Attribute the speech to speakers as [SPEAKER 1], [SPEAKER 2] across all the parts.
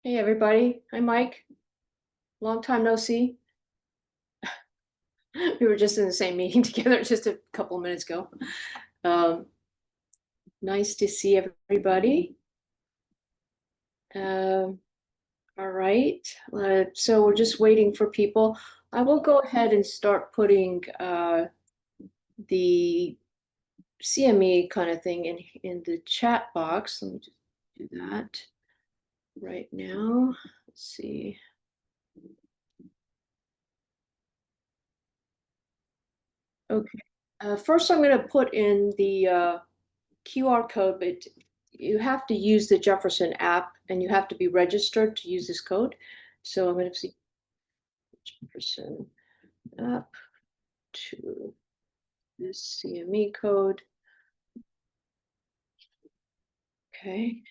[SPEAKER 1] Hey, everybody. Hi, Mike. Long time no see. We were just in the same meeting together just a couple of minutes ago. Um, nice to see everybody. Um, all right. So we're just waiting for people. I will go ahead and start putting the CME kind of thing in the chat box. Let me just do that right now. Let's see. Okay. First, I'm going to put in the QR code, but you have to use the Jefferson app and you have to be registered to use this code. So I'm going to see Jefferson app to this CME code. Okay.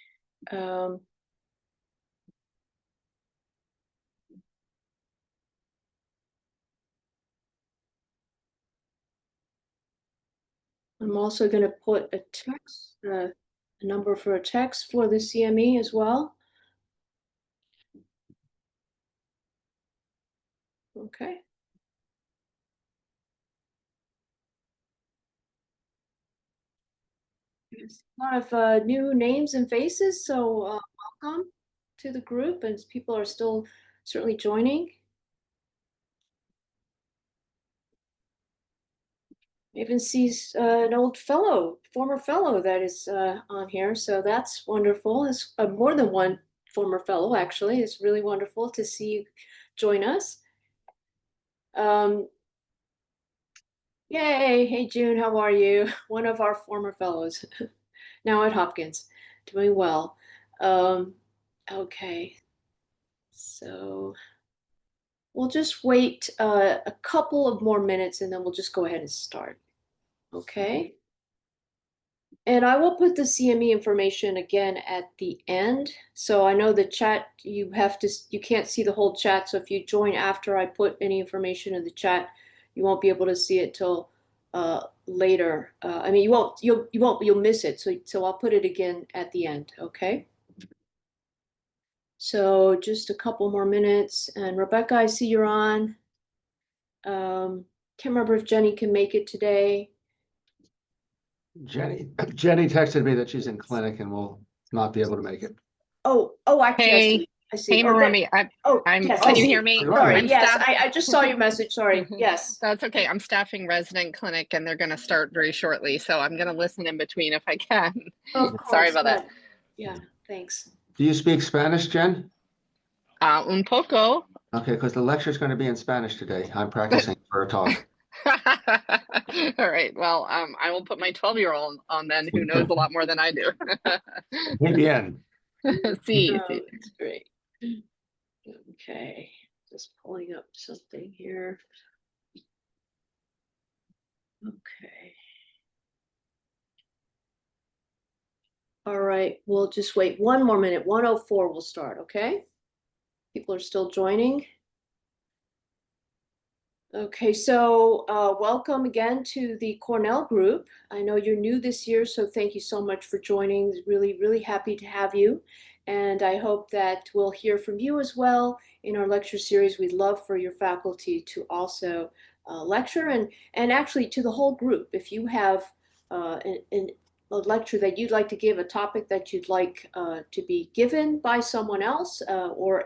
[SPEAKER 1] I'm also going to put a text, a number for a text for the CME as well. Okay. There's a lot of new names and faces, so welcome to the group, and people are still certainly joining. Even sees an old fellow, former fellow that is on here, so that's wonderful. It's more than one former fellow, actually. It's really wonderful to see you join us. Um, Yay! Hey, June, how are you? One of our former fellows, now at Hopkins, doing well. Um, okay, so we'll just wait a couple of more minutes and then we'll just go ahead and start. Okay. And I will put the CME information again at the end. So I know the chat, you can't see the whole chat. So if you join after I put any information in the chat, you won't be able to see it till later. I mean, you'll miss it. So I'll put it again at the end. Okay. So just a couple more minutes. And Rebecca, I see you're on. Can't remember if Jenny can make it today.
[SPEAKER 2] Jenny texted me that she's in clinic and will not be able to make it.
[SPEAKER 1] Actually,
[SPEAKER 3] Hey,
[SPEAKER 1] I see.
[SPEAKER 3] hey,
[SPEAKER 1] Oh, there.
[SPEAKER 3] Marumi.
[SPEAKER 1] Yes, I
[SPEAKER 3] Can you
[SPEAKER 1] see.
[SPEAKER 3] hear me?
[SPEAKER 1] Sorry.
[SPEAKER 3] I'm
[SPEAKER 1] Yes,
[SPEAKER 3] staff.
[SPEAKER 1] I just saw your message. Sorry. Yes.
[SPEAKER 3] That's okay. I'm staffing resident clinic and they're going to start very shortly. So I'm going to listen in between if I can.
[SPEAKER 1] Of
[SPEAKER 3] Sorry
[SPEAKER 1] course.
[SPEAKER 3] about that.
[SPEAKER 1] Yeah. Thanks.
[SPEAKER 2] Do you speak Spanish, Jen?
[SPEAKER 3] Un poco.
[SPEAKER 2] Okay, because the lecture is going to be in Spanish today. I'm practicing for a talk.
[SPEAKER 3] All right. Well, I will put my 12-year-old on then, who knows a lot more than I do.
[SPEAKER 2] Muy bien.
[SPEAKER 3] See.
[SPEAKER 1] That's great. Okay. Just pulling up something here. Okay. All right. We'll just wait one more minute. 1:04 we'll start. Okay. People are still joining. Okay, so welcome again to the Cornell group. I know you're new this year, so thank you so much for joining. Really, really happy to have you. And I hope that we'll hear from you as well in our lecture series. We'd love for your faculty to also lecture and actually to the whole group. If you have a lecture that you'd like to give, a topic that you'd like to be given by someone else or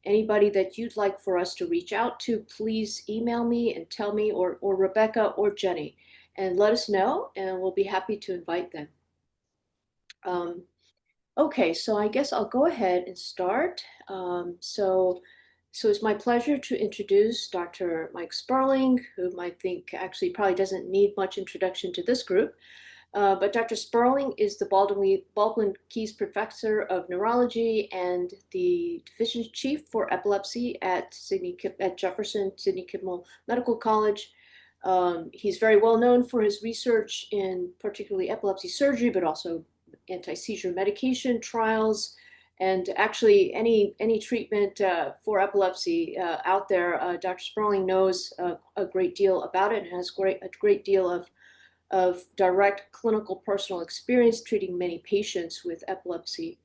[SPEAKER 1] anybody that you'd like for us to reach out to, please email me and tell me, or Rebecca or Jenny, and let us know, and we'll be happy to invite them. Okay, so I guess I'll go ahead and start. So it's my pleasure to introduce Dr. Mike Sperling, whom I think actually probably doesn't need much introduction to this group. But Dr. Sperling is the Baldwin Keyes Professor of Neurology and the Division Chief for Epilepsy at Jefferson Sidney Kimmel Medical College. He's very well known for his research in particularly epilepsy surgery, but also anti-seizure medication trials, and actually any treatment for epilepsy out there. Dr. Sperling knows a great deal about it and has a great deal of direct clinical personal experience treating many patients with epilepsy.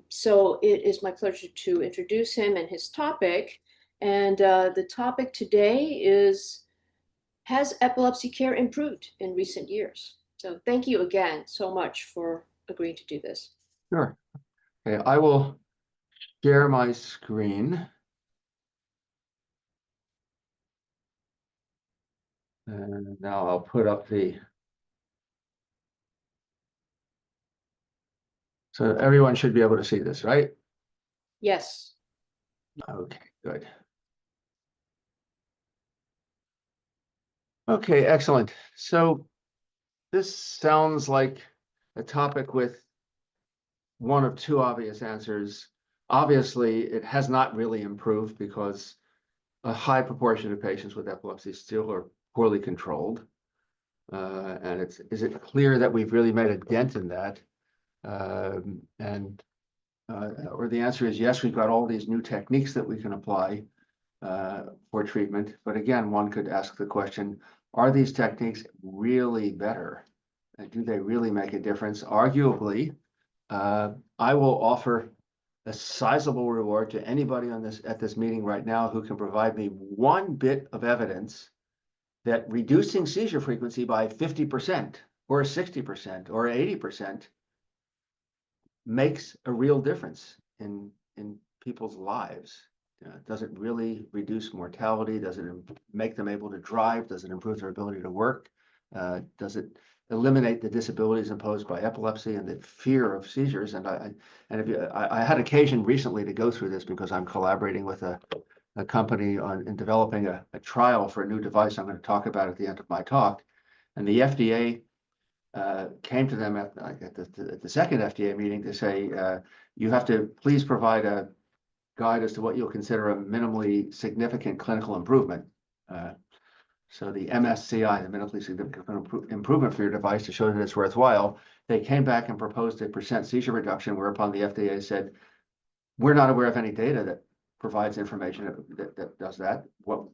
[SPEAKER 1] So it is my pleasure to introduce him and his topic. And the topic today is, has epilepsy care improved in recent years? So thank you again so much for agreeing to do this.
[SPEAKER 2] Sure. Okay, I will share my screen. And now I'll put up so everyone should be able to see this, right?
[SPEAKER 1] Yes.
[SPEAKER 2] Okay, good. Okay, excellent. So this sounds like a topic with one of two obvious answers. Obviously, it has not really improved because a high proportion of patients with epilepsy still are poorly controlled. And is it clear that we've really made a dent in that? Or the answer is yes, we've got all these new techniques that we can apply for treatment. But again, one could ask the question, are these techniques really better? And do they really make a difference? Arguably, I will offer a sizable reward to anybody at this meeting right now who can provide me one bit of evidence that reducing seizure frequency by 50% or 60% or 80% makes a real difference in people's lives. Does it really reduce mortality? Does it make them able to drive? Does it improve their ability to work? Does it eliminate the disabilities imposed by epilepsy and the fear of seizures? And I had occasion recently to go through this because I'm collaborating with a company in developing a trial for a new device I'm going to talk about at the end of my talk. And the FDA came to them at the second FDA meeting to say, you have to please provide a guide as to what you'll consider a minimally significant clinical improvement. So the MSCI, the minimally significant improvement for your device, to show that it's worthwhile, they came back and proposed a % seizure reduction, whereupon the FDA said, we're not aware of any data that provides information that does that. What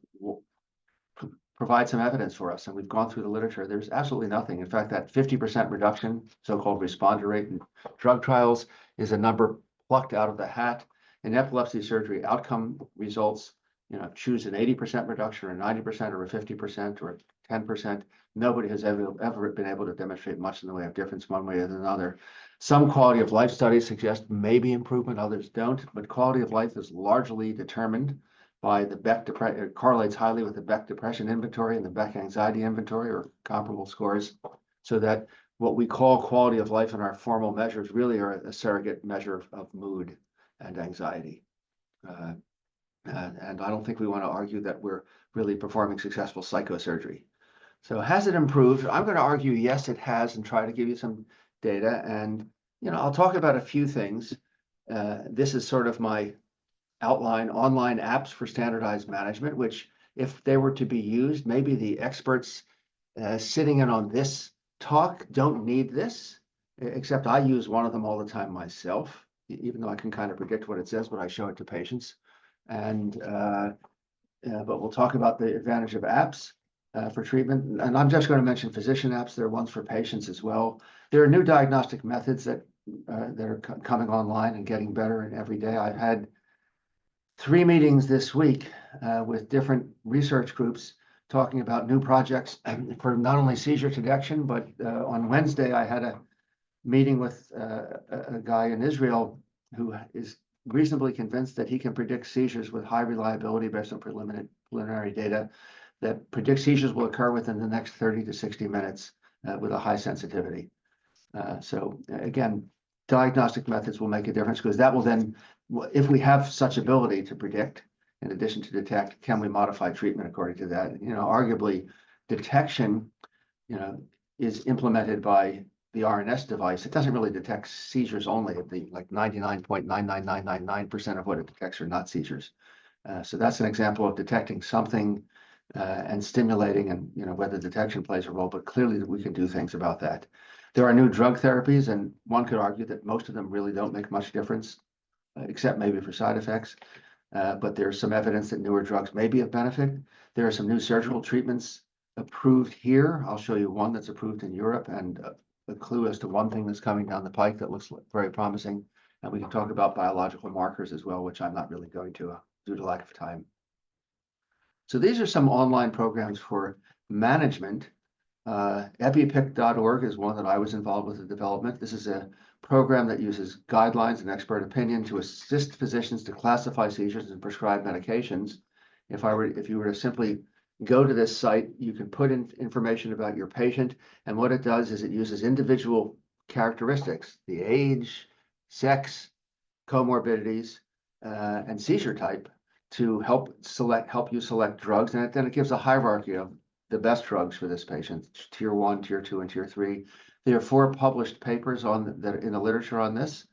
[SPEAKER 2] provide some evidence for us. And we've gone through the literature. There's absolutely nothing. In fact, that 50% reduction, so-called responder rate in drug trials, is a number plucked out of the hat. In epilepsy surgery outcome results, choose an 80% reduction or 90% or a 50% or 10%. Nobody has ever been able to demonstrate much in the way of difference one way or another. Some quality of life studies suggest maybe improvement, others don't, but quality of life is largely determined by the Beck depression. It correlates highly with the Beck depression inventory and the Beck anxiety inventory, or comparable scores, so that what we call quality of life in our formal measures really are a surrogate measure of mood and anxiety. And I don't think we want to argue that we're really performing successful psychosurgery. So has it improved? I'm going to argue yes, it has, and try to give you some data. And I'll talk about a few things. This is sort of my outline online apps for standardized management, which if they were to be used, maybe the experts sitting in on this talk don't need this, except I use one of them all the time myself, even though I can kind of predict what it says, but I show it to patients. And but we'll talk about the advantage of apps for treatment. And I'm just going to mention physician apps. There are ones for patients as well. There are new diagnostic methods that are coming online and getting better and every day. I've had 3 meetings this week with different research groups talking about new projects for not only seizure detection, but on Wednesday I had a meeting with a guy in Israel who is reasonably convinced that he can predict seizures with high reliability based on preliminary data that predicts seizures will occur within the next 30 to 60 minutes with a high sensitivity. So again, diagnostic methods will make a difference because that will then, if we have such ability to predict, in addition to detect, can we modify treatment according to that? Arguably, detection, is implemented by the RNS device. It doesn't really detect seizures only. Like 99.99999% of what it detects are not seizures. So that's an example of detecting something and stimulating, and whether detection plays a role. But clearly, we can do things about that. There are new drug therapies, and one could argue that most of them really don't make much difference, except maybe for side effects. But there's some evidence that newer drugs may be of benefit. There are some new surgical treatments approved here. I'll show you one that's approved in Europe, and a clue as to one thing that's coming down the pike that looks very promising. And we can talk about biological markers as well, which I'm not really going to due to lack of time. So these are some online programs for management. EpiPic.org is one that I was involved with the development. This is a program that uses guidelines and expert opinion to assist physicians to classify seizures and prescribe medications. If you were to simply go to this site, you can put in information about your patient, and what it does is it uses individual characteristics, the age, sex, comorbidities, and seizure type to help you select drugs, and then it gives a hierarchy of the best drugs for this patient: tier 1, tier 2, and tier 3. There are 4 published papers that in the literature on this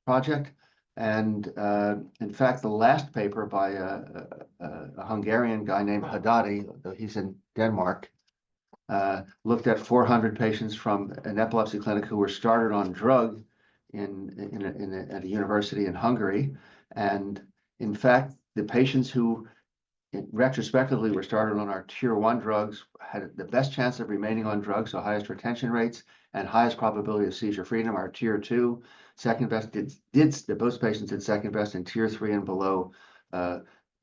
[SPEAKER 2] project, and in fact, the last paper by a Hungarian guy named Haddadi, he's in Denmark, looked at 400 patients from an epilepsy clinic who were started on drug at a university in Hungary. And in fact, the patients who retrospectively were started on our tier 1 drugs had the best chance of remaining on drugs, so highest retention rates and highest probability of seizure freedom. Our tier 2, second best, most patients did second best, and tier 3 and below,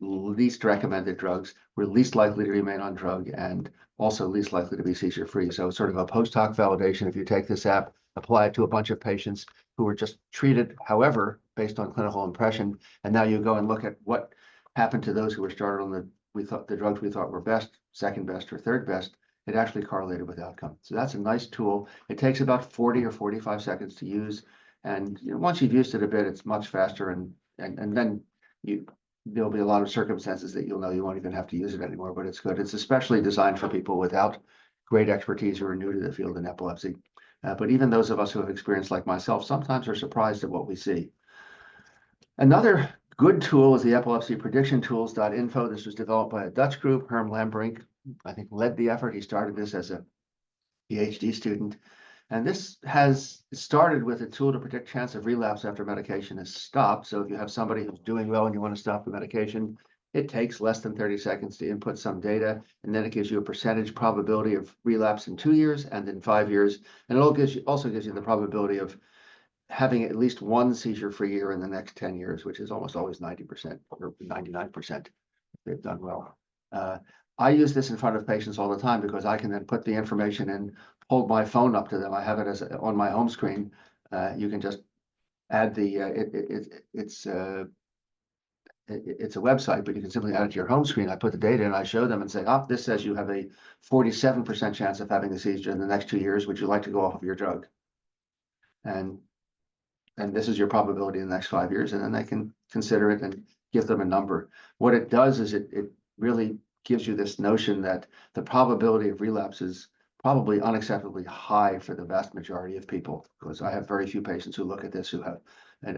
[SPEAKER 2] least recommended drugs, were least likely to remain on drug and also least likely to be seizure free. So sort of a post hoc validation. If you take this app, apply it to a bunch of patients who were just treated however based on clinical impression, and now you go and look at what happened to those who were started on the drugs we thought were best, second best, or third best, it actually correlated with outcome. So that's a nice tool. It takes about 40 or 45 seconds to use, and once you've used it a bit, it's much faster, and then there'll be a lot of circumstances that you'll know you won't even have to use it anymore. But it's good. It's especially designed for people without great expertise who are new to the field in epilepsy. But even those of us who have experience like myself sometimes are surprised at what we see. Another good tool is the epilepsypredictiontools.info. This was developed by a Dutch group. Herm Lambrink, I think, led the effort. He started this as a PhD student. And this has started with a tool to predict chance of relapse after medication is stopped. So if you have somebody who's doing well and you want to stop the medication, it takes less than 30 seconds to input some data, and then it gives you a percentage probability of relapse in 2 years and in 5 years. And it also gives you the probability of having at least one seizure-free year in the next 10 years, which is almost always 90% or 99%. They've done well. I use this in front of patients all the time because I can then put the information in, hold my phone up to them. I have it on my home screen. You can just add it's a website, but you can simply add it to your home screen. I put the data in, I show them and say, this says you have a 47% chance of having a seizure in the next 2 years. Would you like to go off of your drug? And this is your probability in the next 5 years, and then they can consider it and give them a number. What it does is it really gives you this notion that the probability of relapse is probably unacceptably high for the vast majority of people, because I have very few patients who look at this who have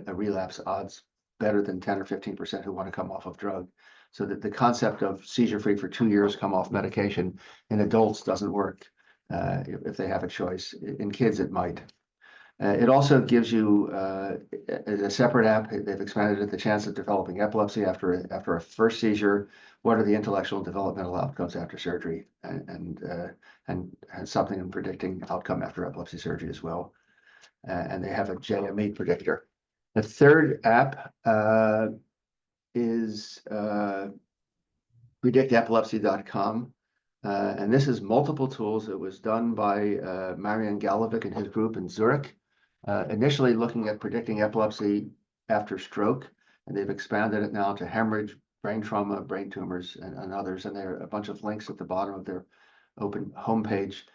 [SPEAKER 2] a relapse odds better than 10 or 15% who want to come off of drug. So that the concept of seizure-free for 2 years, come off medication in adults doesn't work if they have a choice. In kids, it might. It also gives you a separate app. They've expanded it, the chance of developing epilepsy after a first seizure. What are the intellectual and developmental outcomes after surgery, and something in predicting outcome after epilepsy surgery as well. And they have a JME predictor. The third app is predictepilepsy.com. And this is multiple tools. It was done by Marian Galovic and his group in Zurich, initially looking at predicting epilepsy after stroke, and they've expanded it now to hemorrhage, brain trauma, brain tumors, and others. And there are a bunch of links at the bottom of their open homepage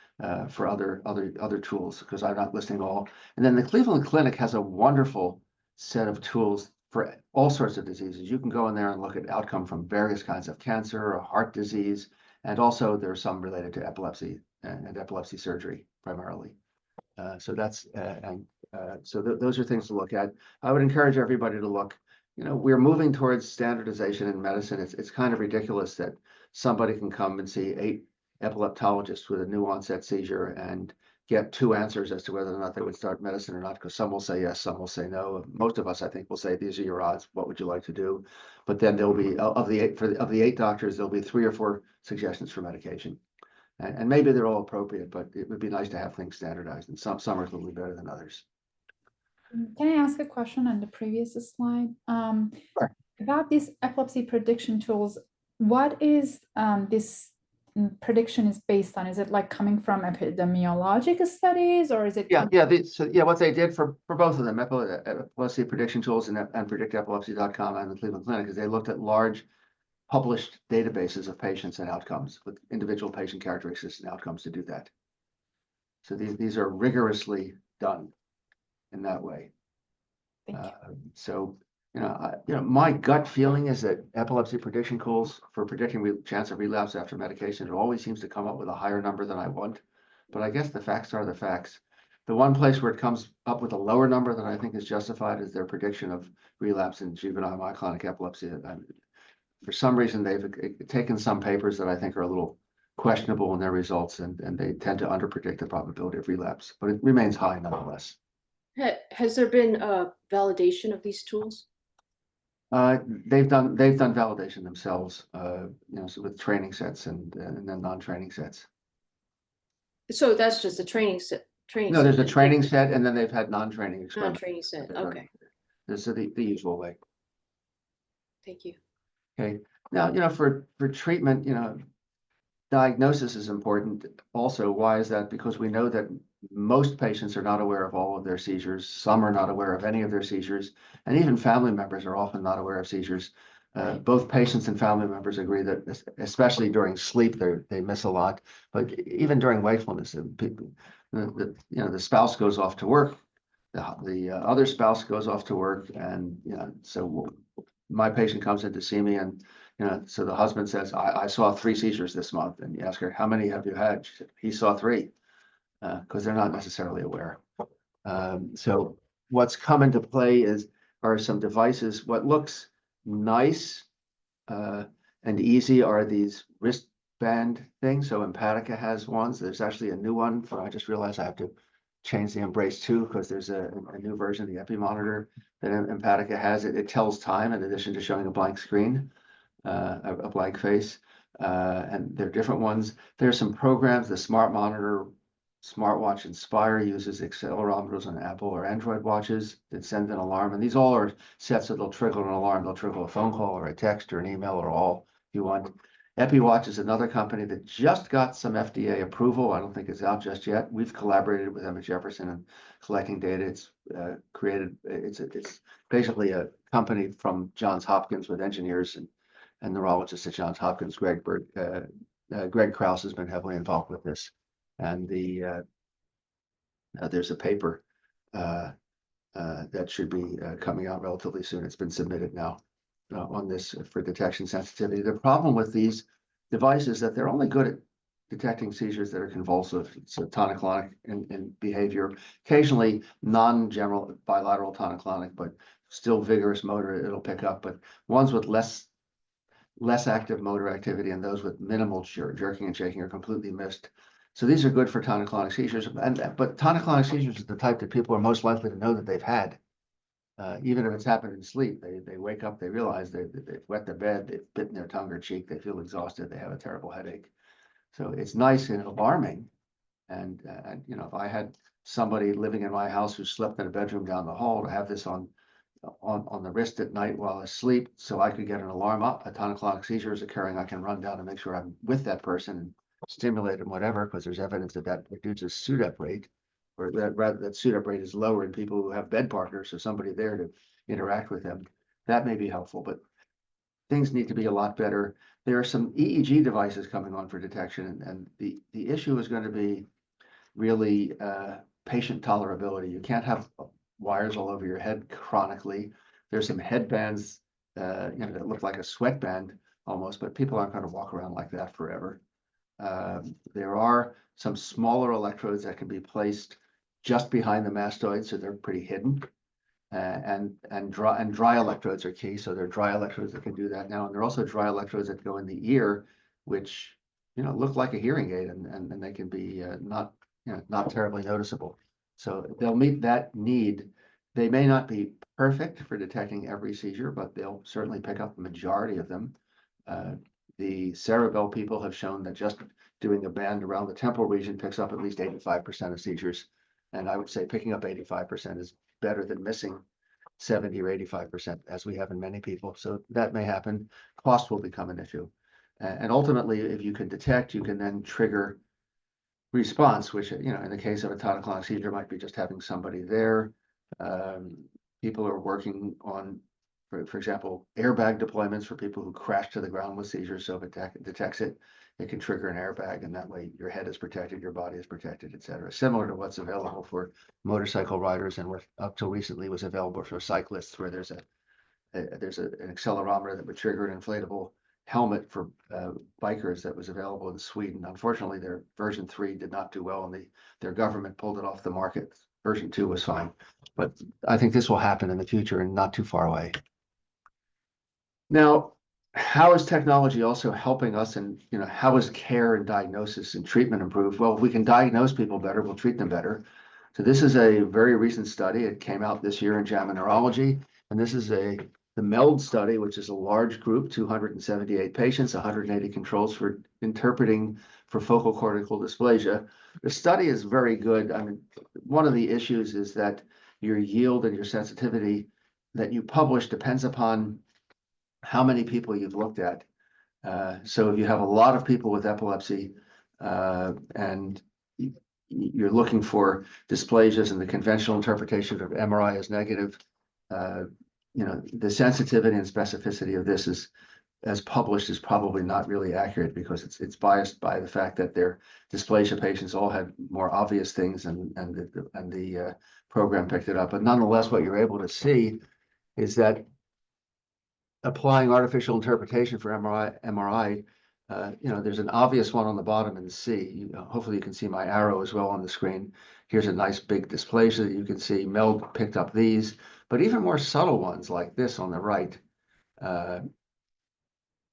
[SPEAKER 2] for other tools, because I'm not listing all. And then the Cleveland Clinic has a wonderful set of tools for all sorts of diseases. You can go in there and look at outcome from various kinds of cancer or heart disease. And also there's some related to epilepsy and epilepsy surgery primarily. So those are things to look at. I would encourage everybody to look. We're moving towards standardization in medicine. It's kind of ridiculous that somebody can come and see 8 epileptologists with a new onset seizure and get 2 answers as to whether or not they would start medicine or not, because some will say yes, some will say no. Most of us, I think, will say, these are your odds. What would you like to do? But then there'll be, of the 8 doctors, there'll be 3 or 4 suggestions for medication. And maybe they're all appropriate, but it would be nice to have things standardized, and some are a little better than others.
[SPEAKER 4] Can I ask a question on the previous slide?
[SPEAKER 2] Sure.
[SPEAKER 4] About these epilepsy prediction tools, what is this prediction is based on? Is it like coming from epidemiologic studies, or is it?
[SPEAKER 2] Yeah, what they did for both of them, epilepsy prediction tools and predictepilepsy.com and the Cleveland Clinic, is they looked at large published databases of patients and outcomes with individual patient characteristics and outcomes to do that. So these are rigorously done in that way.
[SPEAKER 4] Thank you.
[SPEAKER 2] So, my gut feeling is that epilepsy prediction tools for predicting chance of relapse after medication, it always seems to come up with a higher number than I want. But I guess the facts are the facts. The one place where it comes up with a lower number that I think is justified is their prediction of relapse in juvenile myoclonic epilepsy. For some reason, they've taken some papers that I think are a little questionable in their results, and they tend to underpredict the probability of relapse, but it remains high nonetheless.
[SPEAKER 1] Has there been validation of these tools?
[SPEAKER 2] They've done validation themselves, so with training sets and then non-training sets.
[SPEAKER 1] So that's just a training set.
[SPEAKER 2] No, there's a training set, and then they've had non-training experiments.
[SPEAKER 1] Non-training set. Okay,
[SPEAKER 2] This is the usual way.
[SPEAKER 1] thank you.
[SPEAKER 2] Okay. Now, for treatment, diagnosis is important also. Why is that? Because we know that most patients are not aware of all of their seizures. Some are not aware of any of their seizures, and even family members are often not aware of seizures. Both patients and family members agree that, especially during sleep, they miss a lot. But even during wakefulness, the spouse goes off to work, the other spouse goes off to work, and so my patient comes in to see me, and so the husband says, I saw 3 seizures this month. And you ask her, how many have you had? She said, he saw 3, because they're not necessarily aware. So what's come into play are some devices. What looks nice and easy are these wristband things. So Empatica has ones. There's actually a new one. I just realized I have to change the Embrace 2 because there's a new version of the Epi monitor that Empatica has. It tells time in addition to showing a blank screen. A blank face, and there are different ones. There are some programs. The smart monitor, smartwatch Inspire uses accelerometers on Apple or Android watches that send an alarm, and these all are set so they'll trigger an alarm. They'll trigger a phone call or a text or an email or all you want. EpiWatch is another company that just got some FDA approval. I don't think it's out just yet. We've collaborated with them at Jefferson in collecting data. It's it's basically a company from Johns Hopkins with engineers and neurologists at Johns Hopkins. Greg Krause has been heavily involved with this, and there's a paper that should be coming out relatively soon. It's been submitted now on this for detection sensitivity. The problem with these devices is that they're only good at detecting seizures that are convulsive, so tonic-clonic in behavior, occasionally non-general bilateral tonic-clonic, but still vigorous motor it'll pick up, but ones with less active motor activity and those with minimal jerking and shaking are completely missed. So these are good for tonic-clonic seizures, but tonic-clonic seizures is the type that people are most likely to know that they've had. Even if it's happened in sleep, they wake up, they realize they've wet the bed, they've bitten their tongue or cheek, they feel exhausted, they have a terrible headache. So it's nice and alarming. And if I had somebody living in my house who slept in a bedroom down the hall, to have this on the wrist at night while asleep, so I could get an alarm up, a tonic-clonic seizure is occurring, I can run down and make sure I'm with that person and stimulate them, whatever, because there's evidence that reduces SUDEP rate, or that SUDEP rate is lower in people who have bed partners, so somebody there to interact with them. That may be helpful, but things need to be a lot better. There are some EEG devices coming on for detection, and the issue is going to be really patient tolerability. You can't have wires all over your head chronically. There's some headbands that look like a sweatband almost, but people aren't going to walk around like that forever. There are some smaller electrodes that can be placed just behind the mastoid, so they're pretty hidden. And dry electrodes are key. So there are dry electrodes that can do that now, and there are also dry electrodes that go in the ear, which look like a hearing aid, and they can be not terribly noticeable. So they'll meet that need. They may not be perfect for detecting every seizure, but they'll certainly pick up the majority of them. The Cerebell people have shown that just doing a band around the temporal region picks up at least 85% of seizures. And I would say picking up 85% is better than missing 70 or 85%, as we have in many people. So that may happen. Cost will become an issue. And ultimately, if you can detect, you can then trigger response, which, in the case of a tonic-clonic seizure, might be just having somebody there. People are working on, for example, airbag deployments for people who crash to the ground with seizures. So if it detects it, it can trigger an airbag, and that way your head is protected, your body is protected, et cetera. Similar to what's available for motorcycle riders, and what up till recently was available for cyclists, where there's an accelerometer that would trigger an inflatable helmet for bikers that was available in Sweden. Unfortunately, their version 3 did not do well, and their government pulled it off the market. Version 2 was fine, but I think this will happen in the future and not too far away. Now, how is technology also helping us, and how is care and diagnosis and treatment improved? Well, if we can diagnose people better, we'll treat them better. So this is a very recent study. It came out this year in JAMA Neurology, and this is the MELD study, which is a large group, 278 patients, 180 controls for interpreting for focal cortical dysplasia. The study is very good. I mean, one of the issues is that your yield and your sensitivity that you publish depends upon how many people you've looked at. So if you have a lot of people with epilepsy, and you're looking for dysplasias, and the conventional interpretation of MRI is negative, the sensitivity and specificity of this is, as published, is probably not really accurate, because it's biased by the fact that their dysplasia patients all had more obvious things, and the program picked it up. But nonetheless, what you're able to see is that applying artificial interpretation for MRI, there's an obvious one on the bottom in C. Hopefully you can see my arrow as well on the screen. Here's a nice big dysplasia that you can see. MELD picked up these, but even more subtle ones like this on the right.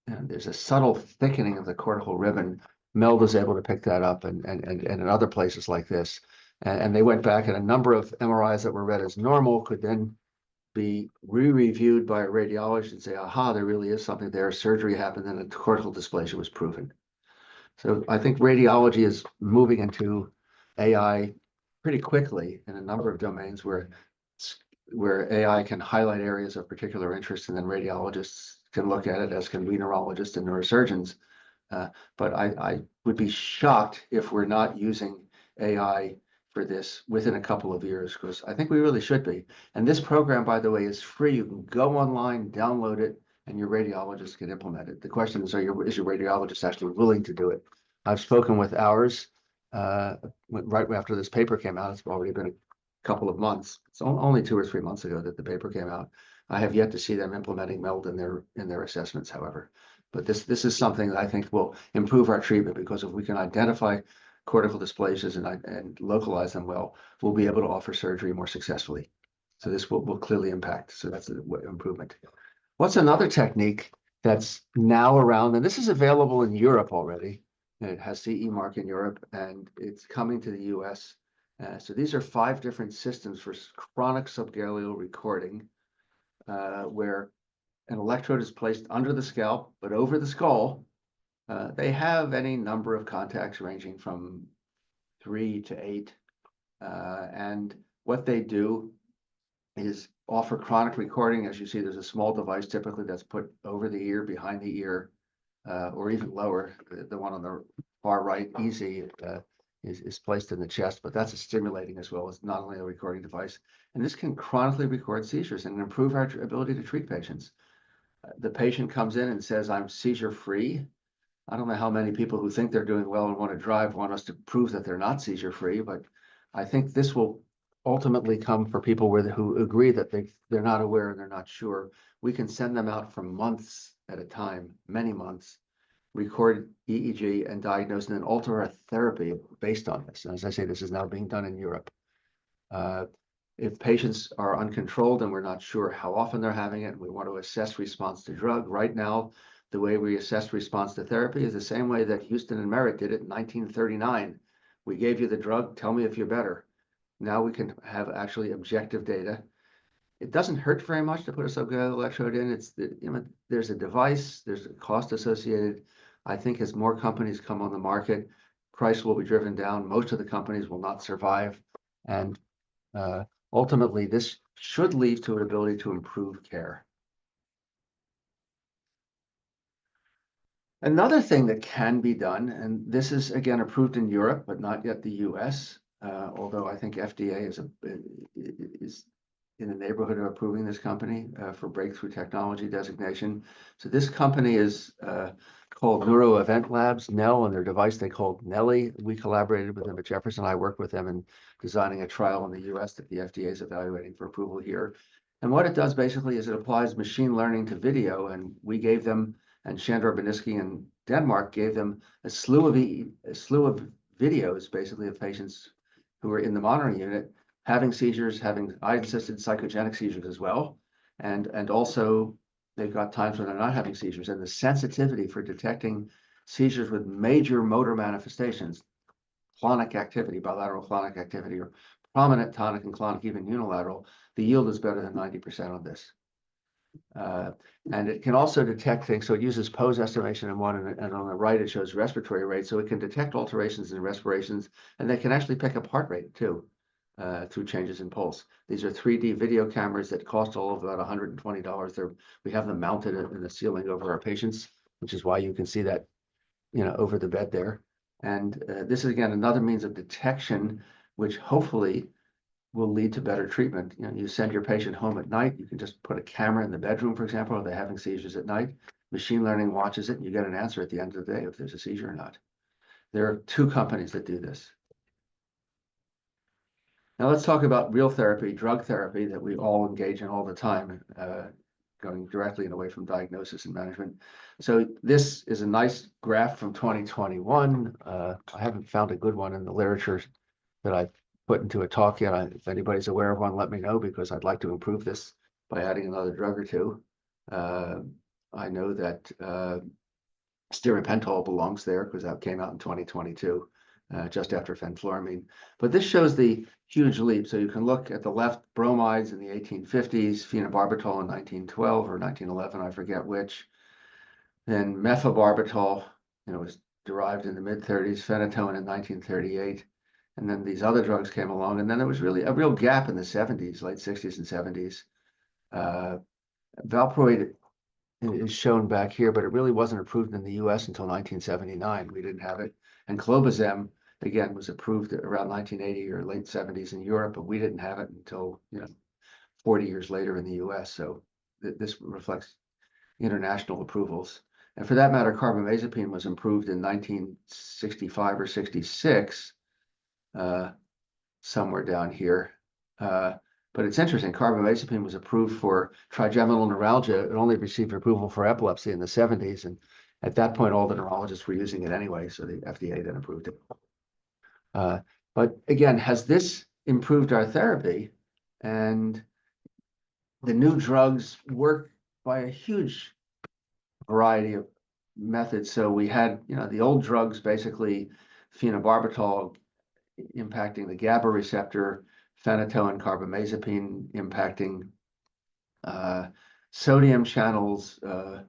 [SPEAKER 2] There's a subtle thickening of the cortical ribbon. MELD is able to pick that up, and in other places like this. And they went back, and a number of MRIs that were read as normal could then be re-reviewed by a radiologist and say, aha, there really is something there. Surgery happened, and a cortical dysplasia was proven. So I think radiology is moving into AI pretty quickly in a number of domains where AI can highlight areas of particular interest, and then radiologists can look at it, as can we neurologists and neurosurgeons. But I would be shocked if we're not using AI for this within a couple of years, because I think we really should be. And this program, by the way, is free. You can go online, download it, and your radiologist can implement it. The question is, is your radiologist actually willing to do it? I've spoken with ours right after this paper came out. It's already been a couple of months. It's only 2 or 3 months ago that the paper came out. I have yet to see them implementing MELD in their assessments, however. But this is something that I think will improve our treatment, because if we can identify cortical dysplasias and localize them well, we'll be able to offer surgery more successfully. So this will clearly impact. So that's an improvement. What's another technique that's now around, and this is available in Europe already, and it has CE mark in Europe, and it's coming to the US. So these are 5 different systems for chronic subgaleal recording, where an electrode is placed under the scalp, but over the skull. They have any number of contacts ranging from 3 to 8. And what they do is offer chronic recording. As you see, there's a small device typically that's put over the ear, behind the ear, or even lower. The one on the far right, easy, is placed in the chest, but that's a stimulating as well as not only a recording device. And this can chronically record seizures and improve our ability to treat patients. The patient comes in and says, I'm seizure free. I don't know how many people who think they're doing well and want to drive want us to prove that they're not seizure free, but I think this will ultimately come for people who agree that they're not aware and they're not sure. We can send them out for months at a time, many months, record EEG and diagnose, and then alter our therapy based on this. And as I say, this is now being done in Europe. If patients are uncontrolled and we're not sure how often they're having it, and we want to assess response to drug, right now, the way we assess response to therapy is the same way that Houston and Merritt did it in 1939. We gave you the drug, tell me if you're better. Now we can have actually objective data. It doesn't hurt very much to put a subgaleal electrode in. There's a device, there's a cost associated. I think as more companies come on the market, price will be driven down. Most of the companies will not survive. And ultimately, this should lead to an ability to improve care. Another thing that can be done, and this is again approved in Europe, but not yet the US, although I think FDA is in the neighborhood of approving this company for breakthrough technology designation. So this company is called Neuro Event Labs, NEL, and their device they called Nelly. We collaborated with them at Jefferson. I worked with them in designing a trial in the US that the FDA is evaluating for approval here. And what it does basically is it applies machine learning to video, and we gave them, and Shandor Beniski in Denmark gave them a slew of videos, basically, of patients who were in the monitoring unit having seizures, having eye-assisted psychogenic seizures as well, and also they've got times when they're not having seizures, and the sensitivity for detecting seizures with major motor manifestations, clonic activity, bilateral clonic activity, or prominent tonic and clonic, even unilateral, the yield is better than 90% on this. And it can also detect things. So it uses pose estimation in one, and on the right, it shows respiratory rate. So it can detect alterations in respirations, and they can actually pick up heart rate too, through changes in pulse. These are 3D video cameras that cost all of about $120. We have them mounted in the ceiling over our patients, which is why you can see that, over the bed there. And this is, again, another means of detection, which hopefully will lead to better treatment. You send your patient home at night, you can just put a camera in the bedroom, for example, are they having seizures at night? Machine learning watches it, and you get an answer at the end of the day if there's a seizure or not. There are 2 companies that do this. Now let's talk about real therapy, drug therapy that we all engage in all the time, going directly and away from diagnosis and management. So this is a nice graph from 2021. I haven't found a good one in the literature that I've put into a talk yet. If anybody's aware of one, let me know, because I'd like to improve this by adding another drug or 2. I know that stiripentol belongs there because that came out in 2022, just after fenfluramine. But this shows the huge leap. So you can look at the left, bromides in the 1850s, phenobarbital in 1912 or 1911, I forget which. Then mephabarbital, was derived in the mid-30s, phenytoin in 1938. And then these other drugs came along, and then there was really a real gap in the 70s, late 60s and 70s. Valproate is shown back here, but it really wasn't approved in the US until 1979. We didn't have it. And clobazam, again, was approved around 1980 or late 70s in Europe, but we didn't have it until 40 years later in the US. So this reflects international approvals. And for that matter, carbamazepine was approved in 1965 or 66. Somewhere down here. But it's interesting, carbamazepine was approved for trigeminal neuralgia. It only received approval for epilepsy in the 70s. And at that point, all the neurologists were using it anyway, so the FDA then approved it. But again, has this improved our therapy? And the new drugs work by a huge variety of methods. So we had, the old drugs, basically phenobarbital impacting the GABA receptor, phenytoin, carbamazepine impacting sodium channels, the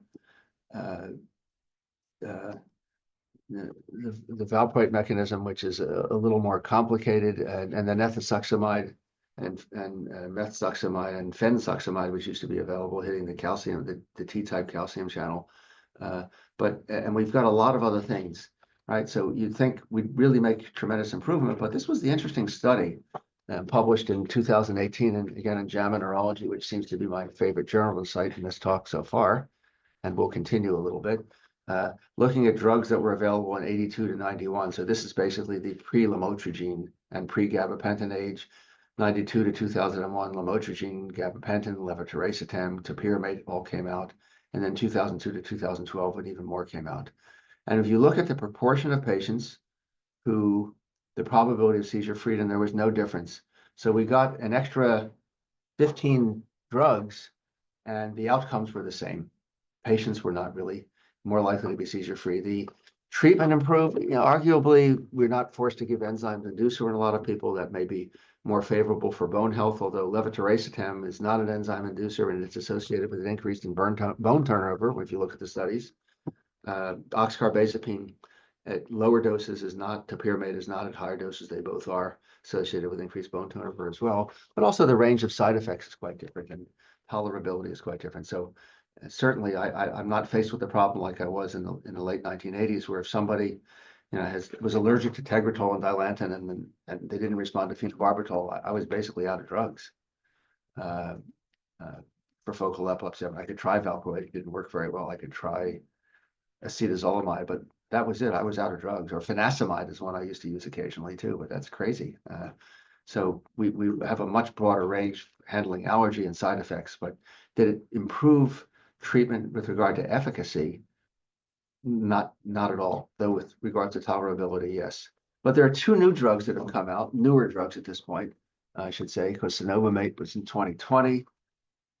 [SPEAKER 2] valproate mechanism, which is a little more complicated, and then ethosuximide and methosuximide and fensuximide, which used to be available, hitting the calcium, the T-type calcium channel. And we've got a lot of other things, right? So you'd think we'd really make tremendous improvement, but this was the interesting study published in 2018, and again in JAMA Neurology, which seems to be my favorite journal to cite in this talk so far, and we'll continue a little bit. Looking at drugs that were available in 82 to 91. So this is basically the pre-lamotrigine and pre-gabapentin age. 92 to 2001, lamotrigine, gabapentin, levetiracetam, topiramate all came out. And then 2002 to 2012, when even more came out. And if you look at the proportion of patients who the probability of seizure freedom, there was no difference. So we got an extra 15 drugs, and the outcomes were the same. Patients were not really more likely to be seizure-free. The treatment improved. Arguably, we're not forced to give enzyme inducer in a lot of people. That may be more favorable for bone health, although levetiracetam is not an enzyme inducer, and it's associated with an increase in bone turnover, if you look at the studies. Oxcarbazepine at lower doses is not, topiramate is not at higher doses. They both are associated with increased bone turnover as well. But also the range of side effects is quite different and tolerability is quite different. So certainly I'm not faced with the problem like I was in the late 1980s, where if somebody was allergic to Tegretol and Dilantin and they didn't respond to phenobarbital, I was basically out of drugs. For focal epilepsy, I could try valproate, it didn't work very well. I could try acetazolamide, but that was it. I was out of drugs. Or finasteride is one I used to use occasionally too, but that's crazy. So we have a much broader range handling allergy and side effects, but did it improve treatment with regard to efficacy? Not at all, though with regard to tolerability, yes. But there are two new drugs that have come out, newer drugs at this point, I should say, because cenobamate was in 2020,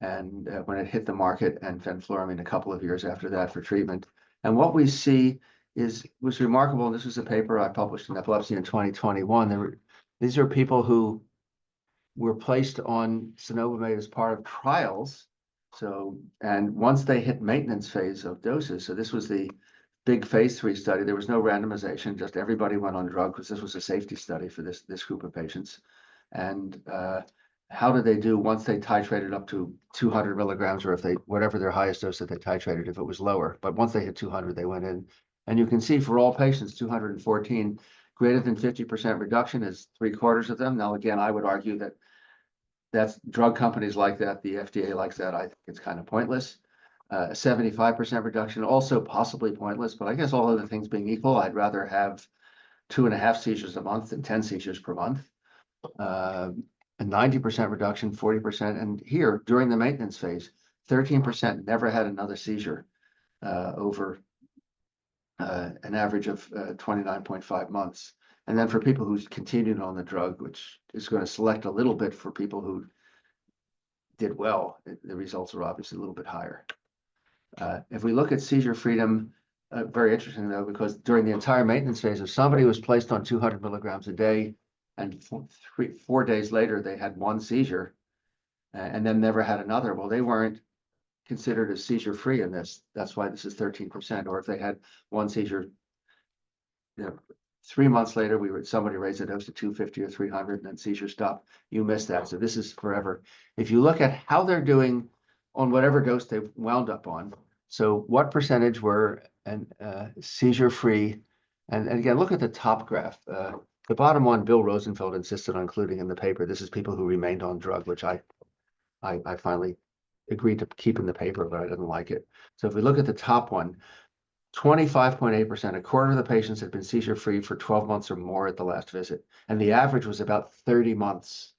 [SPEAKER 2] and when it hit the market, and fenfluramine a couple of years after that for treatment. And what we see was remarkable. This was a paper I published in Epilepsy in 2021. These are people who were placed on cenobamate as part of trials. So, and once they hit maintenance phase of doses, so this was the big phase 3 study. There was no randomization, just everybody went on drug because this was a safety study for this group of patients. And how did they do once they titrated up to 200 milligrams, or if they, whatever their highest dose that they titrated, if it was lower, but once they hit 200, they went in. And you can see for all patients, 214, greater than 50% reduction is 3/4 of them. Now, again, I would argue that that's drug companies like that, the FDA likes that. I think it's kind of pointless. 75% reduction, also possibly pointless, but I guess all other things being equal, I'd rather have 2.5 seizures a month than 10 seizures per month. A 90% reduction, 40%, and here during the maintenance phase, 13% never had another seizure over an average of 29.5 months. And then for people who's continued on the drug, which is going to select a little bit for people who did well, the results are obviously a little bit higher. If we look at seizure freedom, very interesting though, because during the entire maintenance phase, if somebody was placed on 200 milligrams a day and 4 days later they had one seizure and then never had another, well, they weren't considered as seizure free in this. That's why this is 13%. Or if they had one seizure, 3 months later, somebody raised the dose to 250 or 300 and then seizure stopped. You missed that. So this is forever. If you look at how they're doing on whatever dose they wound up on, so what percentage were seizure free? And again, look at the top graph. The bottom one, Bill Rosenfeld insisted on including in the paper. This is people who remained on drug, which I finally agreed to keep in the paper, but I didn't like it. So if we look at the top one, 25.8%, a quarter of the patients had been seizure-free for 12 months or more at the last visit. And the average was about 30 months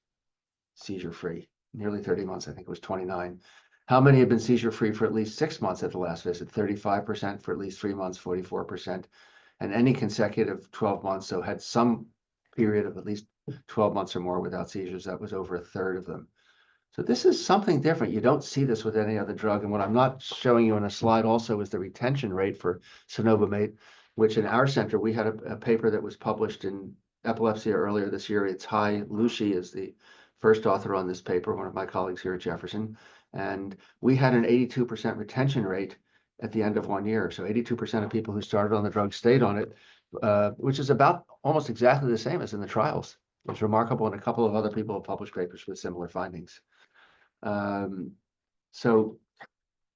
[SPEAKER 2] seizure-free, nearly 30 months, I think it was 29. How many had been seizure-free for at least 6 months at the last visit? 35% for at least 3 months, 44%, and any consecutive 12 months, so had some period of at least 12 months or more without seizures. That was over a third of them. So this is something different. You don't see this with any other drug. And what I'm not showing you on a slide also is the retention rate for cenobamate, which in our center, we had a paper that was published in Epilepsy earlier this year. It's Ty Lushi is the first author on this paper, one of my colleagues here at Jefferson. And we had an 82% retention rate at the end of 1 year. So 82% of people who started on the drug stayed on it, which is about almost exactly the same as in the trials. It's remarkable, and a couple of other people have published papers with similar findings. So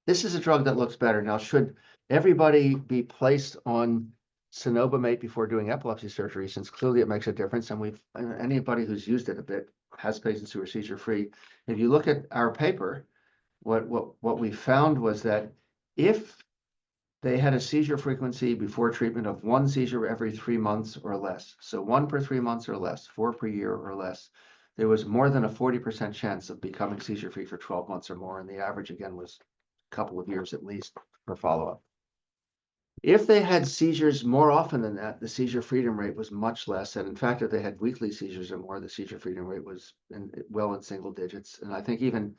[SPEAKER 2] this is a drug that looks better. Now, should everybody be placed on cenobamate before doing epilepsy surgery, since clearly it makes a difference, and anybody who's used it a bit has patients who are seizure-free. If you look at our paper, what we found was that if they had a seizure frequency before treatment of 1 seizure every 3 months or less, so 1 per 3 months or less, 4 per year or less, there was more than a 40% chance of becoming seizure-free for 12 months or more, and the average, again, was a couple of years at least for follow-up. If they had seizures more often than that, the seizure freedom rate was much less, and in fact, if they had weekly seizures or more, the seizure freedom rate was well in single digits, and I think even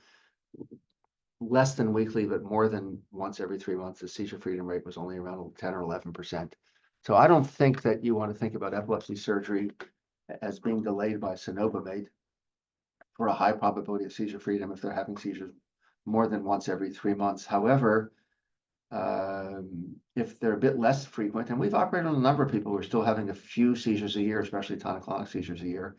[SPEAKER 2] less than weekly, but more than once every 3 months, the seizure freedom rate was only around 10 or 11%. So I don't think that you want to think about epilepsy surgery as being delayed by cenobamate for a high probability of seizure freedom if they're having seizures more than once every 3 months. However, If they're a bit less frequent, and we've operated on a number of people who are still having a few seizures a year, especially tonic-clonic seizures a year,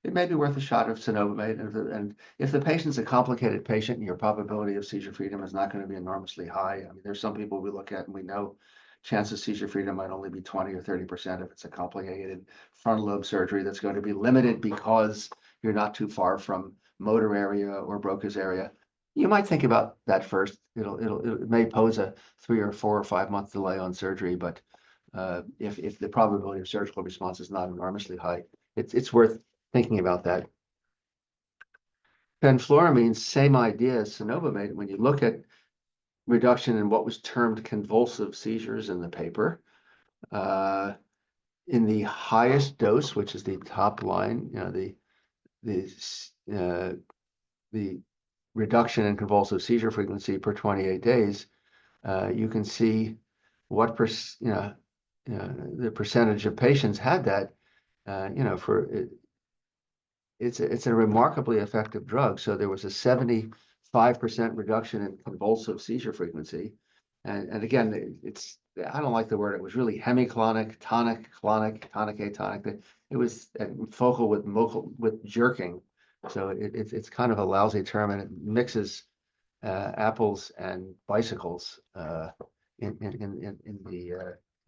[SPEAKER 2] it may be worth a shot of cenobamate. And if the patient's a complicated patient, your probability of seizure freedom is not going to be enormously high. I mean, there's some people we look at and we know chance of seizure freedom might only be 20 or 30% if it's a complicated frontal lobe surgery that's going to be limited because you're not too far from motor area or Broca's area. You might think about that first. It may pose a 3 or 4 or 5 month delay on surgery, but if the probability of surgical response is not enormously high, it's worth thinking about that. Fenfluramine, same idea as cenobamate. When you look at reduction in what was termed convulsive seizures in the paper, in the highest dose, which is the top line, you know, the reduction in convulsive seizure frequency per 28 days, you can see what the percentage of patients had that. It's a remarkably effective drug. So there was a 75% reduction in convulsive seizure frequency, and again, I don't like the word. It was really hemiclonic, tonic, clonic, tonic, atonic. It was focal with jerking. So it's kind of a lousy term, and it mixes apples and bicycles in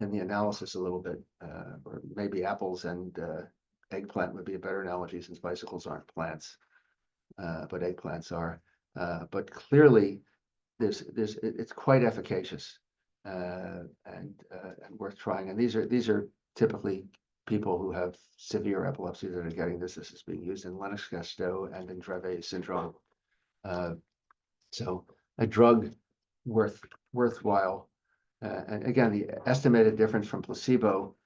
[SPEAKER 2] the analysis a little bit, or maybe apples and eggplant would be a better analogy since bicycles aren't plants, but eggplants are. But clearly, it's quite efficacious and worth trying. And these are typically people who have severe epilepsy that are getting this. This is being used in Lennox-Gastaut and in Dravet syndrome. So a drug worthwhile. And again, the estimated difference from placebo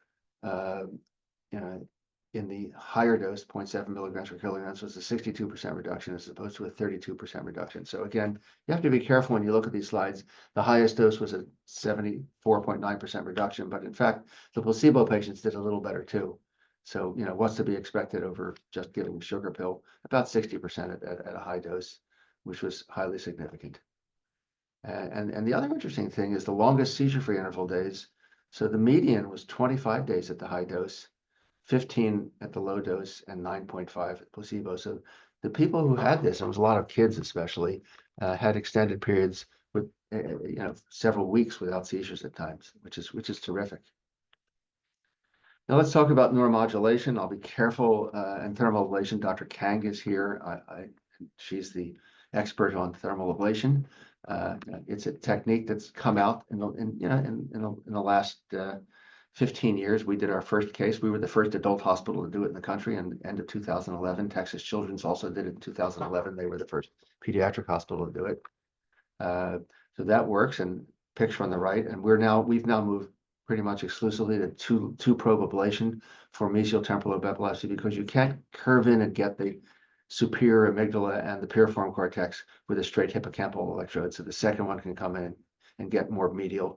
[SPEAKER 2] in the higher dose, 0.7 milligrams per kilogram, was a 62% reduction as opposed to a 32% reduction. So again, you have to be careful when you look at these slides. The highest dose was a 74.9% reduction, but in fact, the placebo patients did a little better too. So, you know, what's to be expected over just giving a sugar pill? About 60% at a high dose, which was highly significant. And the other interesting thing is the longest seizure-free interval days. So the median was 25 days at the high dose, 15 at the low dose, and 9.5 at placebo. So the people who had this, and it was a lot of kids especially, had extended periods with several weeks without seizures at times, which is terrific. Now let's talk about neuromodulation. I'll be careful. And thermal ablation. Dr. Kang is here. She's the expert on thermal ablation. It's a technique that's come out in the last 15 years. We did our first case. We were the first adult hospital to do it in the country in the end of 2011. Texas Children's also did it in 2011. They were the first pediatric hospital to do it. So that works, and picture on the right. And we've now moved pretty much exclusively to two probe ablation for mesial temporal lobe epilepsy, because you can't curve in and get the superior amygdala and the piriform cortex with a straight hippocampal electrode. So the second one can come in and get more medially,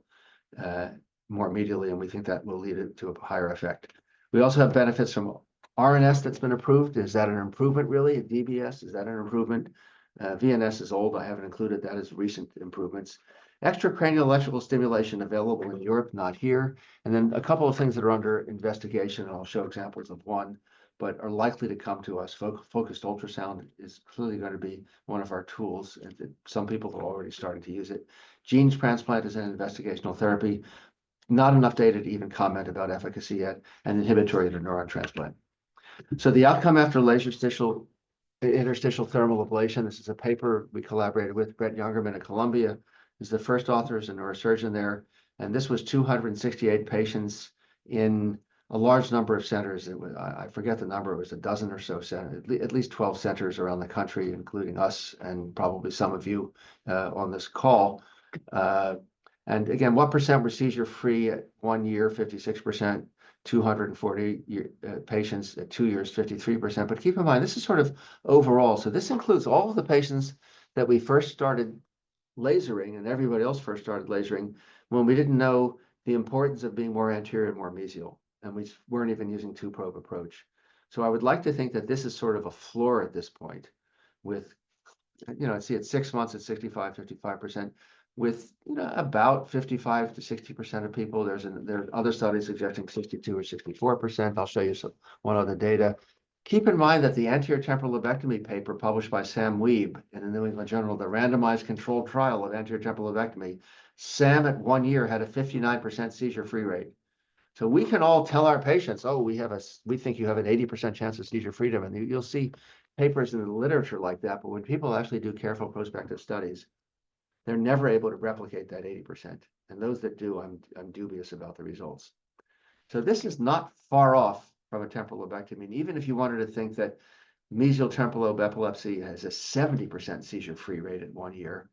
[SPEAKER 2] and we think that will lead to a higher effect. We also have benefits from RNS that's been approved. Is that an improvement really? DBS, is that an improvement? VNS is old. I haven't included that as recent improvements. Extracranial electrical stimulation available in Europe, not here. And then a couple of things that are under investigation, and I'll show examples of one, but are likely to come to us. Focused ultrasound is clearly going to be one of our tools, and some people are already starting to use it. Gene transplant is an investigational therapy. Not enough data to even comment about efficacy yet, and inhibitory interneuron transplant. So the outcome after interstitial thermal ablation, this is a paper we collaborated with Brett Youngerman at Columbia, is the first author, is a neurosurgeon there. And this was 268 patients in a large number of centers. I forget the number, it was a dozen or so centers, at least 12 centers around the country, including us and probably some of you on this call. And again, what percent were seizure-free at 1 year? 56%, 240 patients at 2 years, 53%. But keep in mind, this is sort of overall. So this includes all of the patients that we first started lasering, and everybody else first started lasering when we didn't know the importance of being more anterior and more mesial, and we weren't even using two-probe approach. So I would like to think that this is sort of a floor at this point with, see at 6 months at 65, 55%. with, about 55 to 60% of people. There are other studies suggesting 62 or 64%. I'll show you one other data. Keep in mind that the anterior temporal lobectomy paper published by Sam Weeb in the New England Journal, the randomized controlled trial of anterior temporal lobectomy, Sam at 1 year had a 59% seizure-free rate. So we can all tell our patients, oh, we think you have an 80% chance of seizure freedom. And you'll see papers in the literature like that. But when people actually do careful prospective studies, they're never able to replicate that 80%. And those that do, I'm dubious about the results. So this is not far off from a temporal lobectomy. And even if you wanted to think that mesial temporal lobe epilepsy has a 70% seizure-free rate at 1 year,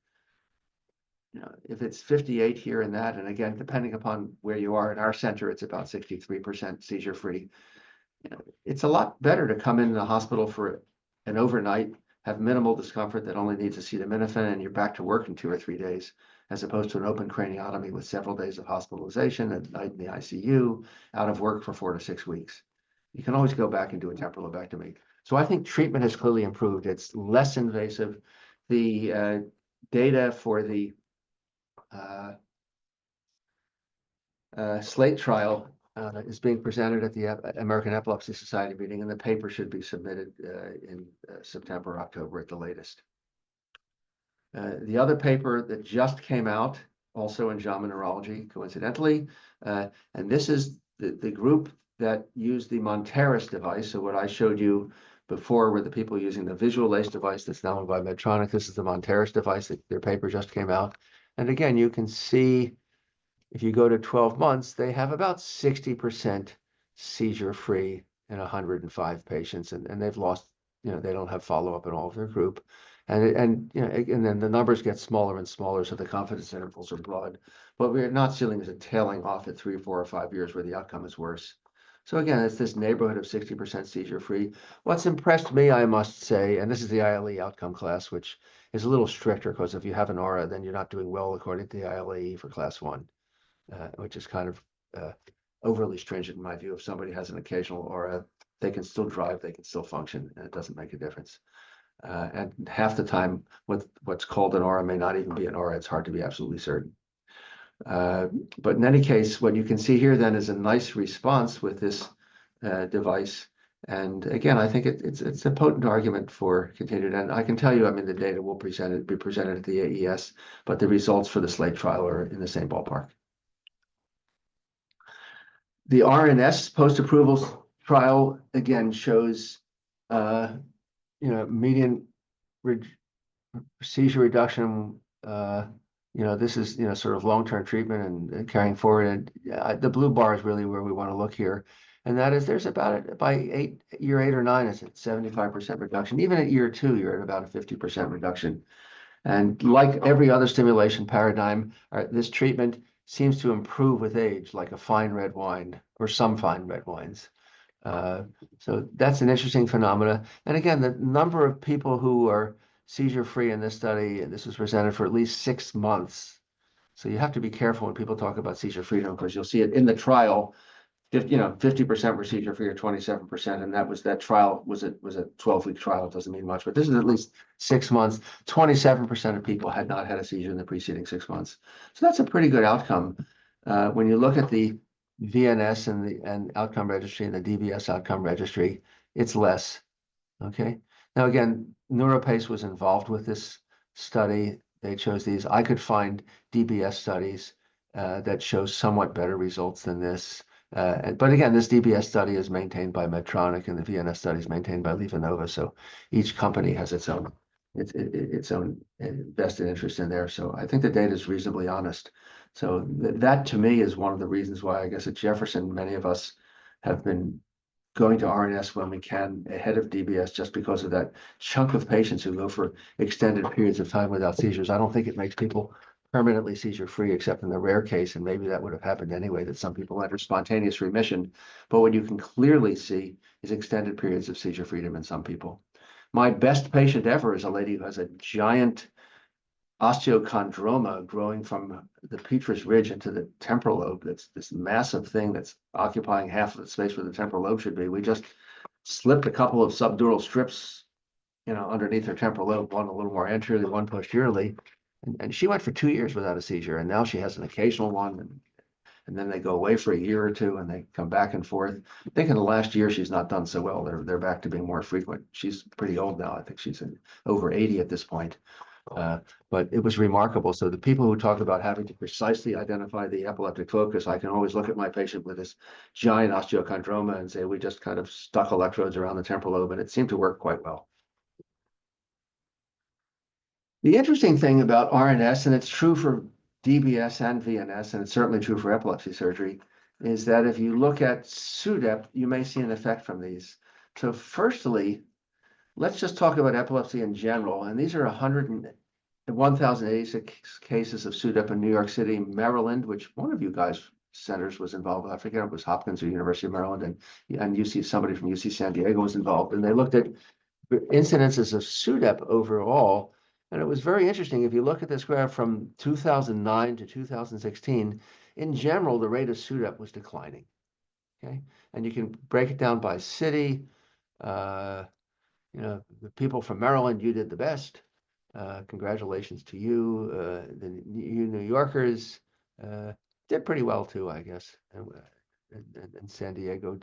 [SPEAKER 2] if it's 58 here and that, and again, depending upon where you are in our center, it's about 63% seizure-free. It's a lot better to come in the hospital for an overnight, have minimal discomfort that only needs acetaminophen, and you're back to work in 2 or 3 days, as opposed to an open craniotomy with several days of hospitalization, at night in the ICU, out of work for 4 to 6 weeks. You can always go back and do a temporal lobectomy. So I think treatment has clearly improved. It's less invasive. The data for the SLATE trial is being presented at the American Epilepsy Society meeting, and the paper should be submitted in September, October at the latest. The other paper that just came out, also in JAMA Neurology, coincidentally, and this is the group that used the Monteris device. So what I showed you before were the people using the visual ace device that's now owned by Medtronic. This is the Monteris device. Their paper just came out. And again, you can see if you go to 12 months, they have about 60% seizure-free in 105 patients, and they've lost, they don't have follow-up in all of their group. And then the numbers get smaller and smaller, so the confidence intervals are broad. But we're not seeing as a tailing off at 3, 4, or 5 years where the outcome is worse. So again, it's this neighborhood of 60% seizure-free. What's impressed me, I must say, and this is the ILE outcome class, which is a little stricter because if you have an aura, then you're not doing well according to the ILE for class 1. Which is kind of overly stringent in my view. If somebody has an occasional aura, they can still drive, they can still function, and it doesn't make a difference. And half the time, what's called an aura may not even be an aura. It's hard to be absolutely certain. But in any case, what you can see here then is a nice response with this device. And again, I think it's a potent argument for continued. And I can tell you, I mean, the data will be presented at the AES, but the results for the SLATE trial are in the same ballpark. The RNS post-approval trial again shows, median seizure reduction. This is sort of long-term treatment and carrying forward. And the blue bar is really where we want to look here, and that is there's about by year 8 or 9, it's at 75% reduction. Even at year 2, you're at about a 50% reduction. And like every other stimulation paradigm, this treatment seems to improve with age, like a fine red wine or some fine red wines. So that's an interesting phenomena. And again, the number of people who are seizure-free in this study, this was presented for at least 6 months. So you have to be careful when people talk about seizure freedom, because you'll see it in the trial. 50% were seizure-free or 27%, and that trial was a 12-week trial. It doesn't mean much, but this is at least 6 months. 27% of people had not had a seizure in the preceding 6 months. So that's a pretty good outcome. When you look at the VNS and outcome registry and the DBS outcome registry, it's less. Okay. Now again, NeuroPace was involved with this study. They chose these. I could find DBS studies that show somewhat better results than this. But again, this DBS study is maintained by Medtronic, and the VNS study is maintained by LivaNova. So each company has its own vested interest in there. So I think the data is reasonably honest. So that to me is one of the reasons why I guess at Jefferson, many of us have been going to RNS when we can ahead of DBS, just because of that chunk of patients who go for extended periods of time without seizures. I don't think it makes people permanently seizure-free, except in the rare case, and maybe that would have happened anyway, that some people enter spontaneous remission. But what you can clearly see is extended periods of seizure freedom in some people. My best patient ever is a lady who has a giant osteochondroma growing from the petrous ridge into the temporal lobe. That's this massive thing that's occupying half of the space where the temporal lobe should be. We just slipped a couple of subdural strips, underneath her temporal lobe, one a little more anteriorly, one posteriorly, And she went for 2 years without a seizure, and now she has an occasional one, and then they go away for a year or two, and they come back and forth. I think in the last year she's not done so well. They're back to being more frequent. She's pretty old now. I think she's over 80 at this point. But it was remarkable. So the people who talk about having to precisely identify the epileptic focus, I can always look at my patient with this giant osteochondroma and say, we just kind of stuck electrodes around the temporal lobe, and it seemed to work quite well. The interesting thing about RNS, and it's true for DBS and VNS, and it's certainly true for epilepsy surgery, is that if you look at SUDEP, you may see an effect from these. So firstly, let's just talk about epilepsy in general. And these are 1,086 cases of SUDEP in New York City, Maryland, which one of you guys centers was involved with. I forget if it was Hopkins or University of Maryland, and UC, somebody from UC San Diego was involved. And they looked at incidences of SUDEP overall. And it was very interesting. If you look at this graph from 2009 to 2016, in general, the rate of SUDEP was declining. Okay, and you can break it down by city. The people from Maryland, you did the best. Congratulations to you. You New Yorkers did pretty well too, I guess. And San Diego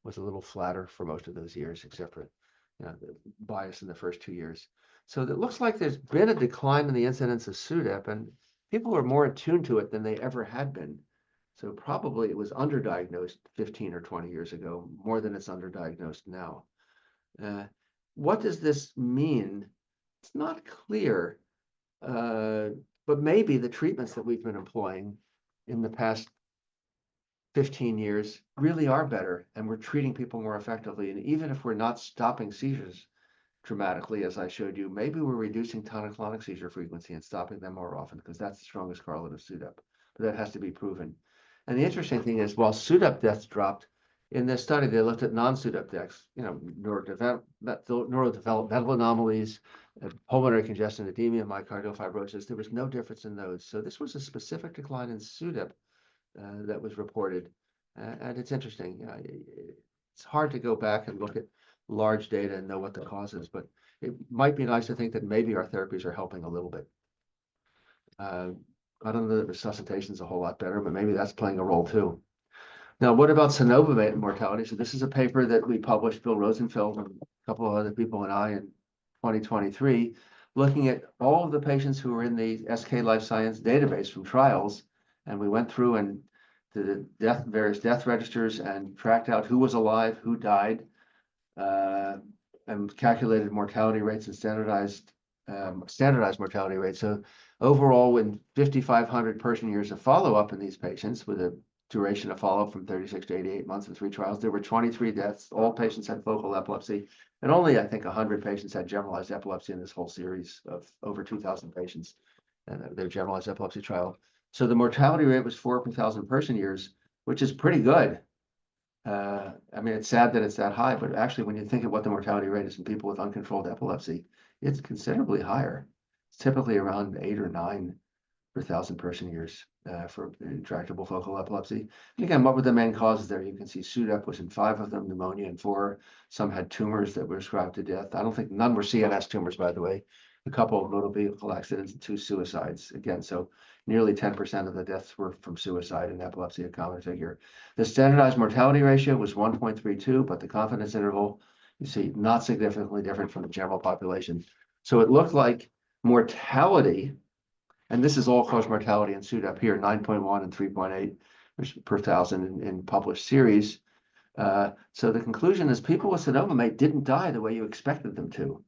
[SPEAKER 2] was a little flatter for most of those years, except for the bias in the first 2 years. So it looks like there's been a decline in the incidence of SUDEP, and people are more attuned to it than they ever had been. So probably it was underdiagnosed 15 or 20 years ago, more than it's underdiagnosed now. What does this mean? It's not clear, but maybe the treatments that we've been employing in the past 15 years really are better, and we're treating people more effectively. And even if we're not stopping seizures dramatically, as I showed you, maybe we're reducing tonic-clonic seizure frequency and stopping them more often, because that's the strongest correlate of SUDEP. But that has to be proven. And the interesting thing is, while SUDEP deaths dropped, in this study, they looked at non-SUDEP deaths, neurodevelopmental anomalies, pulmonary congestion, edema, myocardial fibrosis. There was no difference in those. So this was a specific decline in SUDEP that was reported. And it's interesting. It's hard to go back and look at large data and know what the cause is, but it might be nice to think that maybe our therapies are helping a little bit. I don't know that resuscitation is a whole lot better, but maybe that's playing a role too. Now, what about cenobamate mortality? So this is a paper that we published, Bill Rosenfeld and a couple of other people and I, in 2023, looking at all of the patients who were in the SK Life Science database from trials. And we went through and did various death registers and tracked out who was alive, who died, and calculated mortality rates and standardized mortality rates. So overall, in 5,500 person years of follow-up in these patients, with a duration of follow-up from 36 to 88 months in 3 trials, there were 23 deaths. All patients had focal epilepsy, and only, I think, 100 patients had generalized epilepsy in this whole series of over 2,000 patients and their generalized epilepsy trial. So the mortality rate was 4 per 1,000 person years, which is pretty good. I mean, it's sad that it's that high, but actually, when you think of what the mortality rate is in people with uncontrolled epilepsy, it's considerably higher. It's typically around 8 or 9 per 1,000 person years for intractable focal epilepsy. And again, what were the main causes there? You can see SUDEP was in 5 of them, pneumonia in 4. Some had tumors that were ascribed to death. I don't think none were CNS tumors, by the way. A couple of motor vehicle accidents and 2 suicides. Again, so nearly 10% of the deaths were from suicide in epilepsy, a common figure. The standardized mortality ratio was 1.32, but the confidence interval, you see, not significantly different from the general population. So it looked like mortality, and this is all-cause mortality in SUDEP here, 9.1 and 3.8 per 1,000 in published series. So the conclusion is people with cenobamate didn't die the way you expected them to.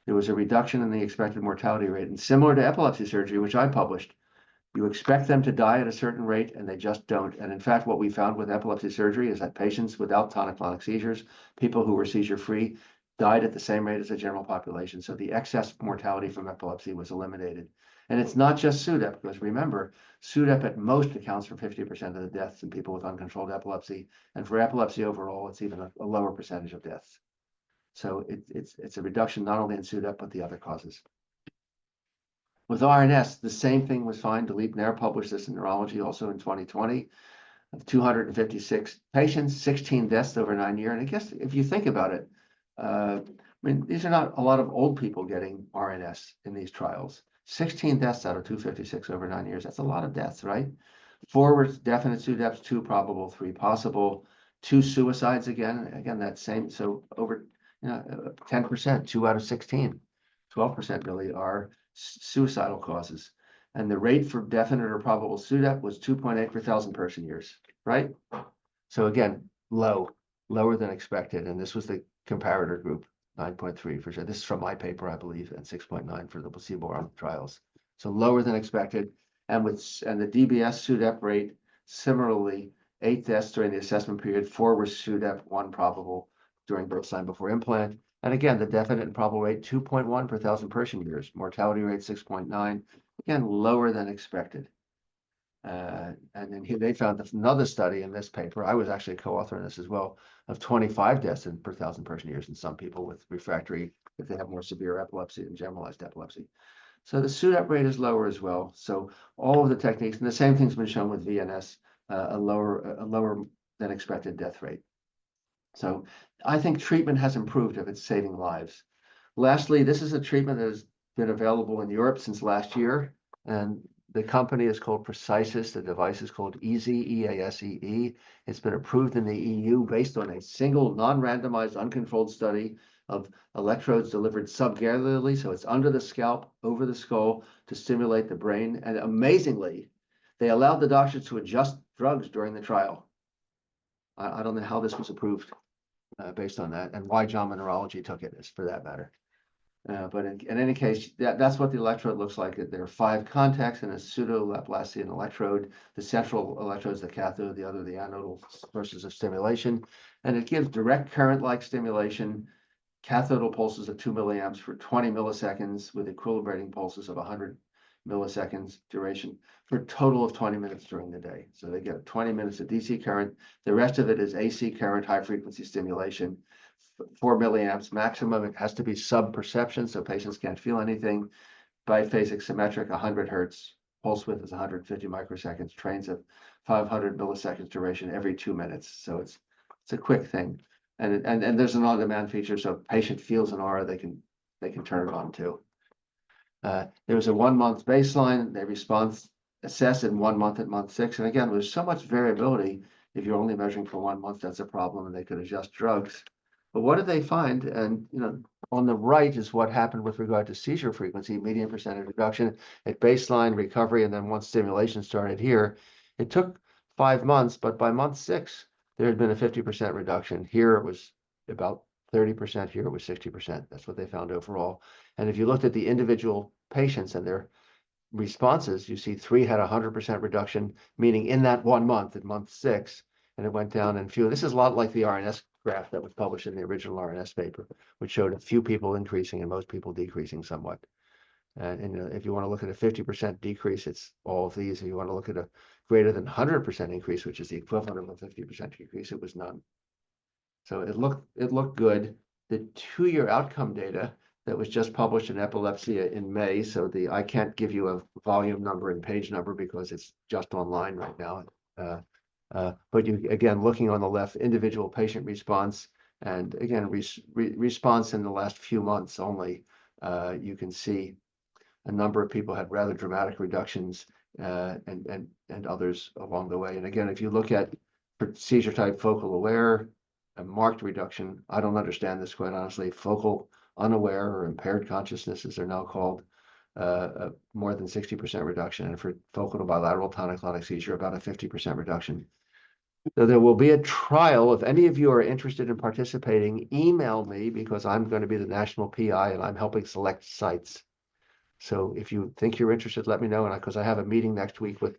[SPEAKER 2] There was a reduction in the expected mortality rate. And similar to epilepsy surgery, which I published, you expect them to die at a certain rate, and they just don't. And in fact, what we found with epilepsy surgery is that patients without tonic-clonic seizures, people who were seizure-free, died at the same rate as the general population. So the excess mortality from epilepsy was eliminated. And it's not just SUDEP, because remember, SUDEP at most accounts for 50% of the deaths in people with uncontrolled epilepsy. And for epilepsy overall, it's even a lower percentage of deaths. So it's a reduction not only in SUDEP, but the other causes. With RNS, the same thing was fine. Dilip Nair published this in Neurology also in 2020. Of 256 patients, 16 deaths over 9 years. And I guess if you think about it, I mean, these are not a lot of old people getting RNS in these trials. 16 deaths out of 256 over 9 years. That's a lot of deaths, right? 4 were definite SUDEPs, 2 probable, 3 possible, 2 suicides again, that same, so over 10%, 2 out of 16, 12% really are suicidal causes. And the rate for definite or probable SUDEP was 2.8 per thousand person years, right? So again, lower than expected. And this was the comparator group, 9.3 for sure. This is from my paper, I believe, and 6.9 for the placebo arm trials. So lower than expected. And the DBS SUDEP rate, similarly, 8 deaths during the assessment period, 4 were SUDEP, 1 probable during baseline before implant. And again, the definite and probable rate, 2.1 per thousand person years. Mortality rate, 6.9. Again, lower than expected. And then they found another study in this paper. I was actually a co-author in this as well, of 25 deaths per thousand person years in some people with refractory, if they have more severe epilepsy and generalized epilepsy. So the SUDEP rate is lower as well. So all of the techniques, and the same thing's been shown with VNS, a lower than expected death rate. So I think treatment has improved if it's saving lives. Lastly, this is a treatment that has been available in Europe since last year, and the company is called Precisis. The device is called EASE, EASE. It's been approved in the EU based on a single non-randomized uncontrolled study of electrodes delivered subgallally. So it's under the scalp, over the skull to stimulate the brain. And amazingly, they allowed the doctors to adjust drugs during the trial. I don't know how this was approved based on that, and why JAMA Neurology took it is for that matter. But in any case, that's what the electrode looks like. There are 5 contacts and a pseudo-Laplacian electrode. The central electrode is the cathode, the other the anodal sources of stimulation. And it gives direct current-like stimulation, cathodal pulses of 2 milliamps for 20 milliseconds with equilibrating pulses of 100 milliseconds duration for a total of 20 minutes during the day. So they get 20 minutes of DC current. The rest of it is AC current, high frequency stimulation. 4 milliamps maximum. It has to be sub-perception, so patients can't feel anything. Biphasic symmetric, 100 hertz. Pulse width is 150 microseconds. Trains of 500 milliseconds duration every 2 minutes. So it's a quick thing. And there's an on-demand feature, so if patient feels an aura, they can turn it on too. There was a 1 month baseline. They response assessed in 1 month at month 6. And again, there's so much variability. If you're only measuring for 1 month, that's a problem, and they could adjust drugs. But what did they find? And on the right is what happened with regard to seizure frequency, median percentage reduction at baseline, recovery, and then once stimulation started here. It took 5 months, but by month 6, there had been a 50% reduction. Here it was about 30%. Here it was 60%. That's what they found overall. And if you looked at the individual patients and their responses, you see 3 had 100% reduction, meaning in that 1 month, at month 6, and it went down in few. This is a lot like the RNS graph that was published in the original RNS paper, which showed a few people increasing and most people decreasing somewhat. And if you want to look at a 50% decrease, it's all of these. If you want to look at a greater than 100% increase, which is the equivalent of a 50% decrease, it was none. So it looked good. The 2-year outcome data that was just published in Epilepsy in May. So I can't give you a volume number and page number because it's just online right now. But you, again, looking on the left, individual patient response, and again, response in the last few months only, you can see a number of people had rather dramatic reductions and others along the way. And again, if you look at seizure type focal aware, a marked reduction. I don't understand this quite honestly. Focal unaware or impaired consciousness, as they're now called, more than 60% reduction, and for focal to bilateral tonic-clonic seizure, about a 50% reduction. So there will be a trial. If any of you are interested in participating, email me because I'm going to be the national PI and I'm helping select sites. So if you think you're interested, let me know. And because I have a meeting next week with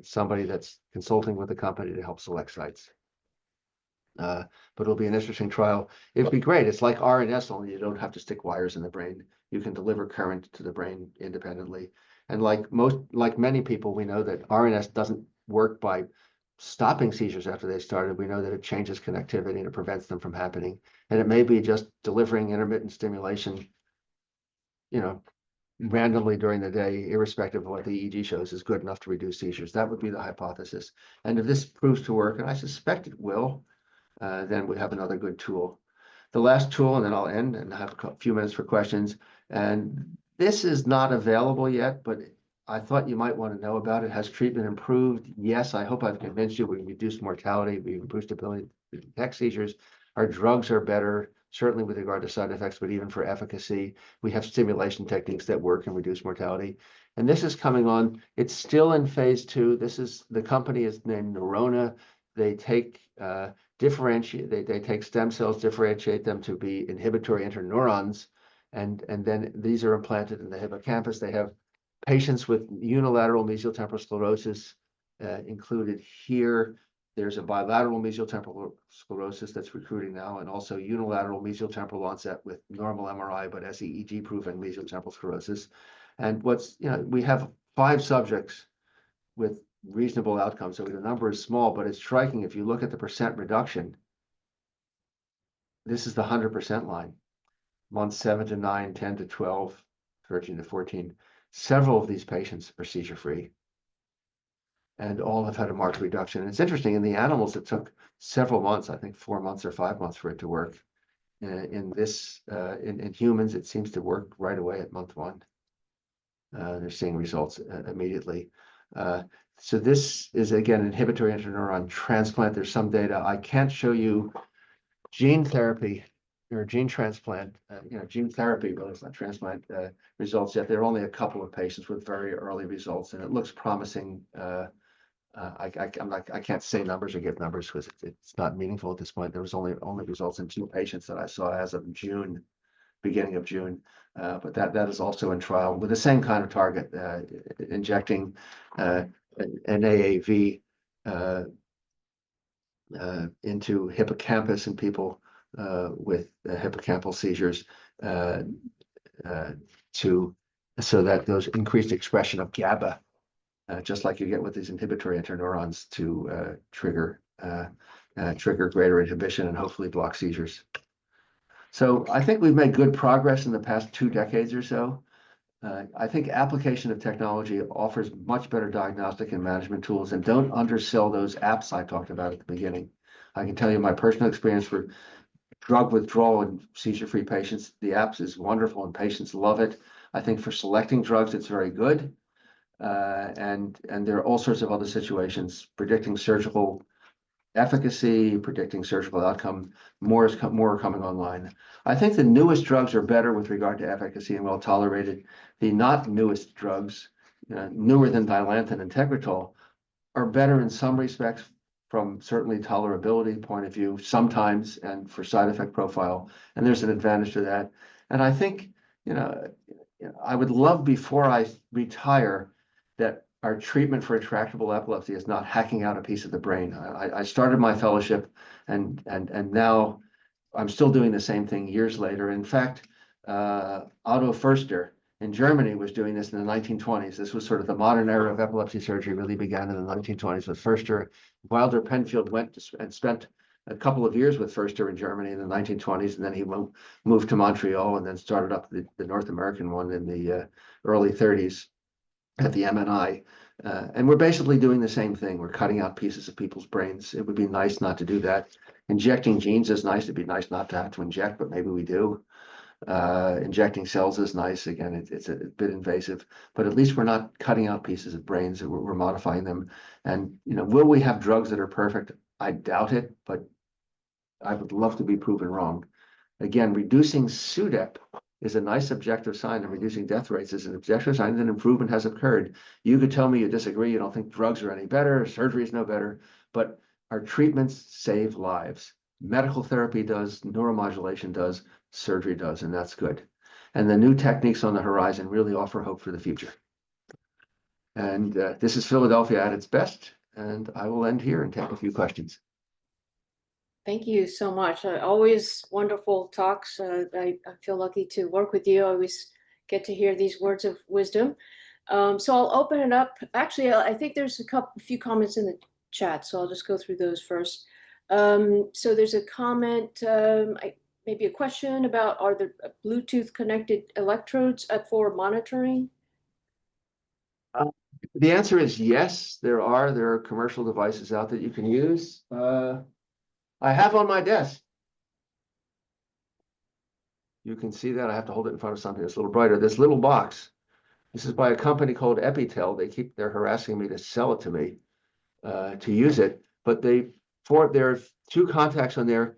[SPEAKER 2] somebody that's consulting with the company to help select sites. But it'll be an interesting trial. It'd be great. It's like RNS, only you don't have to stick wires in the brain. You can deliver current to the brain independently. And like many people, we know that RNS doesn't work by stopping seizures after they started. We know that it changes connectivity and it prevents them from happening. And it may be just delivering intermittent stimulation, randomly during the day, irrespective of what the EEG shows, is good enough to reduce seizures. That would be the hypothesis. And if this proves to work, and I suspect it will, then we have another good tool. The last tool, and then I'll end and have a few minutes for questions. And This is not available yet, but I thought you might want to know about it. Has treatment improved? Yes, I hope I've convinced you. We reduced mortality, we improved ability to detect seizures. Our drugs are better, certainly with regard to side effects, but even for efficacy. We have stimulation techniques that work and reduce mortality. And this is coming on, it's still in phase 2. The company is named Neurona. They take they take stem cells, differentiate them to be inhibitory interneurons, and then these are implanted in the hippocampus. They have patients with unilateral mesial temporal sclerosis included here. There's a bilateral mesial temporal sclerosis that's recruiting now, and also unilateral mesial temporal onset with normal MRI, but SEEG proven mesial temporal sclerosis. And we have 5 subjects with reasonable outcomes. So the number is small, but it's striking. If you look at the percent reduction, this is the 100% line. Months 7 to 9, 10 to 12, 13 to 14. Several of these patients are seizure-free, and all have had a marked reduction. And it's interesting, in the animals, it took several months, I think 4 months or 5 months for it to work. In humans, it seems to work right away at month 1. They're seeing results immediately. So this is, again, inhibitory interneuron transplant. There's some data. I can't show you gene therapy or gene transplant, gene therapy, but it's not transplant results yet. There are only a couple of patients with very early results, and it looks promising. I can't say numbers or give numbers because it's not meaningful at this point. There was only results in 2 patients that I saw as of June, beginning of June. But that is also in trial with the same kind of target, injecting an AAV into hippocampus in people with hippocampal seizures so that those increased expression of GABA, just like you get with these inhibitory interneurons, to trigger greater inhibition and hopefully block seizures. So I think we've made good progress in the past 2 decades or so. I think application of technology offers much better diagnostic and management tools, and don't undersell those apps I talked about at the beginning. I can tell you my personal experience for drug withdrawal in seizure-free patients, the apps is wonderful and patients love it. I think for selecting drugs, it's very good. And there are all sorts of other situations, predicting surgical efficacy, predicting surgical outcome. More are coming online. I think the newest drugs are better with regard to efficacy and well tolerated. The not newest drugs, newer than Dilantin and Tegretol, are better in some respects from certainly tolerability point of view sometimes, and for side effect profile. And there's an advantage to that. And I think, I would love before I retire that our treatment for intractable epilepsy is not hacking out a piece of the brain. I started my fellowship, and now I'm still doing the same thing years later. In fact, Otto Förster in Germany was doing this in the 1920s. This was sort of the modern era of epilepsy surgery, really began in the 1920s with Förster. Wilder Penfield went and spent a couple of years with Förster in Germany in the 1920s, and then he moved to Montreal and then started up the North American one in the early 30s. At the MNI. And we're basically doing the same thing. We're cutting out pieces of people's brains. It would be nice not to do that. Injecting genes is nice. It'd be nice not to have to inject, but maybe we do. Injecting cells is nice. Again, it's a bit invasive, but at least we're not cutting out pieces of brains. We're modifying them. And, will we have drugs that are perfect? I doubt it, but I would love to be proven wrong. Again, reducing SUDEP is a nice objective sign, and reducing death rates is an objective sign that improvement has occurred. You could tell me you disagree, you don't think drugs are any better, surgery is no better, but our treatments save lives. Medical therapy does, neuromodulation does, surgery does, and that's good. And the new techniques on the horizon really offer hope for the future. And this is Philadelphia at its best, and I will end here and take a few questions.
[SPEAKER 1] Thank you so much. Always wonderful talks. I feel lucky to work with you. I always get to hear these words of wisdom. So I'll open it up. Actually, I think there's a few comments in the chat, so I'll just go through those first. So there's a comment, maybe a question about, are there Bluetooth connected electrodes for monitoring?
[SPEAKER 2] The answer is yes, there are commercial devices out that you can use. I have on my desk. You can see that. I have to hold it in front of something that's a little brighter. This little box, this is by a company called Epitel. They're harassing me to sell it to me, to use it. But there are 2 contacts on there,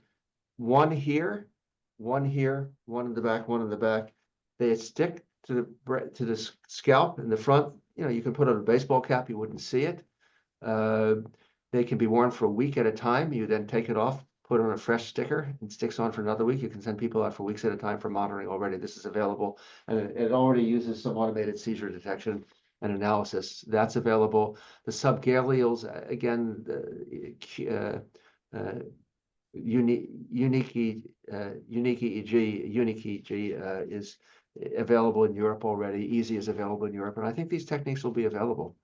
[SPEAKER 2] one here, one here, one in the back, one in the back. They stick to the scalp in the front. You know, you can put on a baseball cap, you wouldn't see it. They can be worn for a week at a time. You then take it off, put on a fresh sticker, and sticks on for another week. You can send people out for weeks at a time for monitoring already. This is available, and it already uses some automated seizure detection and analysis. That's available. The subgaleals, again, unique EEG is available in Europe already. Easy is available in Europe, and I think these techniques will be available.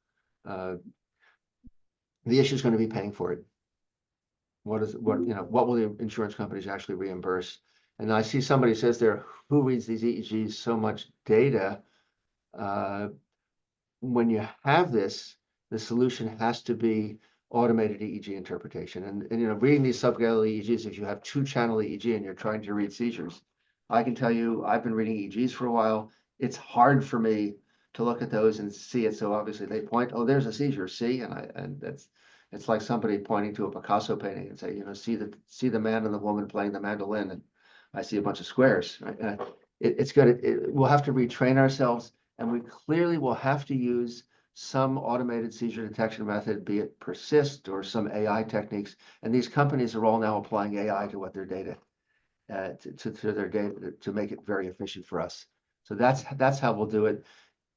[SPEAKER 2] The issue is going to be paying for it. What will the insurance companies actually reimburse? And I see somebody says there, who reads these EEGs, so much data? When you have this, the solution has to be automated EEG interpretation. And reading these subgaleal EEGs, if you have 2-channel EEG and you're trying to read seizures, I can tell you, I've been reading EEGs for a while. It's hard for me to look at those and see it. So obviously they point, oh, there's a seizure, see? And it's like somebody pointing to a Picasso painting and say, see the man and the woman playing the mandolin, and I see a bunch of squares, right? And it's good. We'll have to retrain ourselves, and we clearly will have to use some automated seizure detection method, be it persist or some AI techniques. And these companies are all now applying AI to their data, to their data, to make it very efficient for us. So that's how we'll do it.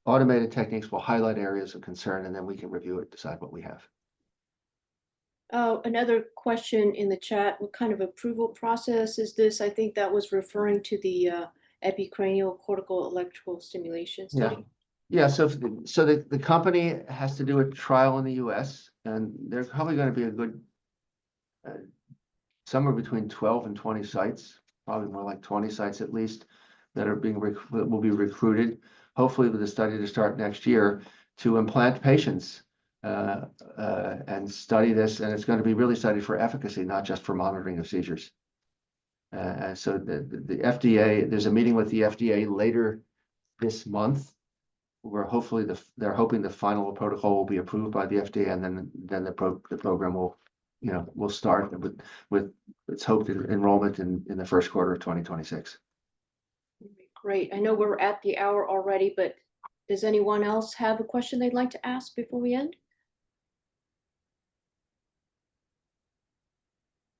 [SPEAKER 2] Automated techniques will highlight areas of concern, and then we can review it, decide what we have.
[SPEAKER 1] Another question in the chat, what kind of approval process is this? I think that was referring to the epicranial cortical electrical stimulation study.
[SPEAKER 2] Yeah, so the company has to do a trial in the US, and there's probably going to be a good somewhere between 12 and 20 sites, probably more like 20 sites at least, that will be recruited, hopefully with the study to start next year, to implant patients and study this. And it's going to be really studied for efficacy, not just for monitoring of seizures. So the FDA, there's a meeting with the FDA later this month, where hopefully they're hoping the final protocol will be approved by the FDA, and then the program will start with its hoped enrollment in the first quarter of 2026.
[SPEAKER 1] Great. I know we're at the hour already, but does anyone else have a question they'd like to ask before we end?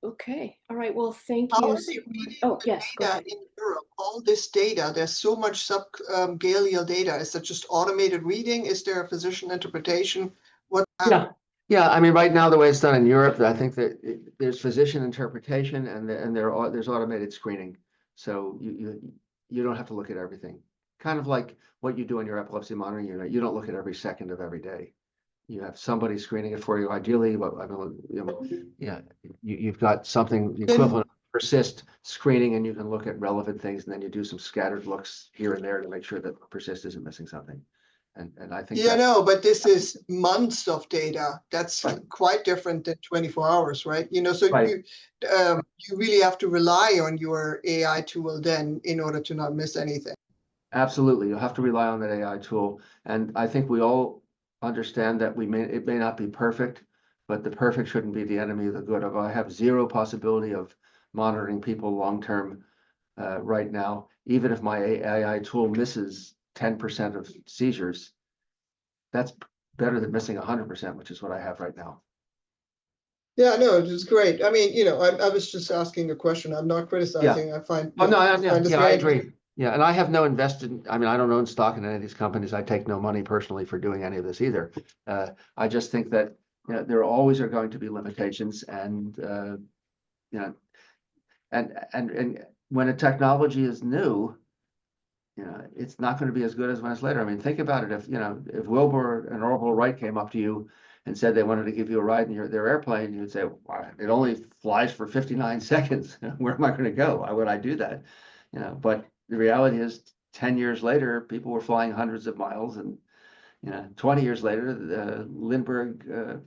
[SPEAKER 1] Okay. All right. Well, thank
[SPEAKER 5] How
[SPEAKER 1] you.
[SPEAKER 5] are they reading
[SPEAKER 1] Oh,
[SPEAKER 5] the
[SPEAKER 1] yes, go
[SPEAKER 5] data
[SPEAKER 1] ahead.
[SPEAKER 5] in Europe? All this data, there's so much subgaleal data. Is that just automated reading? Is there a physician interpretation?
[SPEAKER 2] Yeah. I mean, right now, the way it's done in Europe, I think that there's physician interpretation and there's automated screening. So you don't have to look at everything. Kind of like what you do in your epilepsy monitoring unit. You don't look at every second of every day. You have somebody screening it for you. Ideally, you've got something equivalent of persist screening, and you can look at relevant things, and then you do some scattered looks here and there to make sure that persist isn't missing something. And I think
[SPEAKER 5] no, but this is months of data. That's quite different than 24 hours, right? So
[SPEAKER 2] right.
[SPEAKER 5] You really have to rely on your AI tool then in order to not miss anything.
[SPEAKER 2] Absolutely, you'll have to rely on that AI tool, and I think we all understand that it may not be perfect, but the perfect shouldn't be the enemy of the good. I have zero possibility of monitoring people long term right now. Even if my AI tool misses 10% of seizures, that's better than missing 100%, which is what I have right now.
[SPEAKER 5] Yeah, no, it's great. I mean, I was just asking a question. I'm not criticizing.
[SPEAKER 2] Yeah.
[SPEAKER 5] I find.
[SPEAKER 2] I agree. Yeah, and I have no invested. I mean, I don't own stock in any of these companies. I take no money personally for doing any of this either. I just think that there always are going to be limitations, and and when a technology is new, it's not going to be as good as when it's later. I mean, think about it. If Wilbur and Orville Wright came up to you and said they wanted to give you a ride in their airplane, you'd say, well, it only flies for 59 seconds. Where am I going to go? Why would I do that? But the reality is 10 years later, people were flying hundreds of miles, and 20 years later, Lindbergh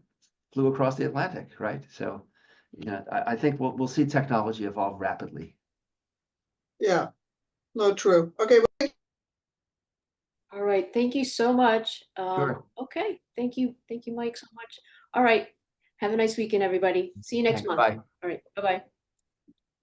[SPEAKER 2] flew across the Atlantic, right? So I think we'll see technology evolve rapidly.
[SPEAKER 5] Yeah. No, true. Okay,
[SPEAKER 1] All right, thank you so much.
[SPEAKER 2] Sure.
[SPEAKER 1] Okay, thank you, Mike, so much. All right, have a nice weekend, everybody. See you next
[SPEAKER 2] Thanks,
[SPEAKER 1] month.
[SPEAKER 2] bye.
[SPEAKER 1] All right, bye-bye.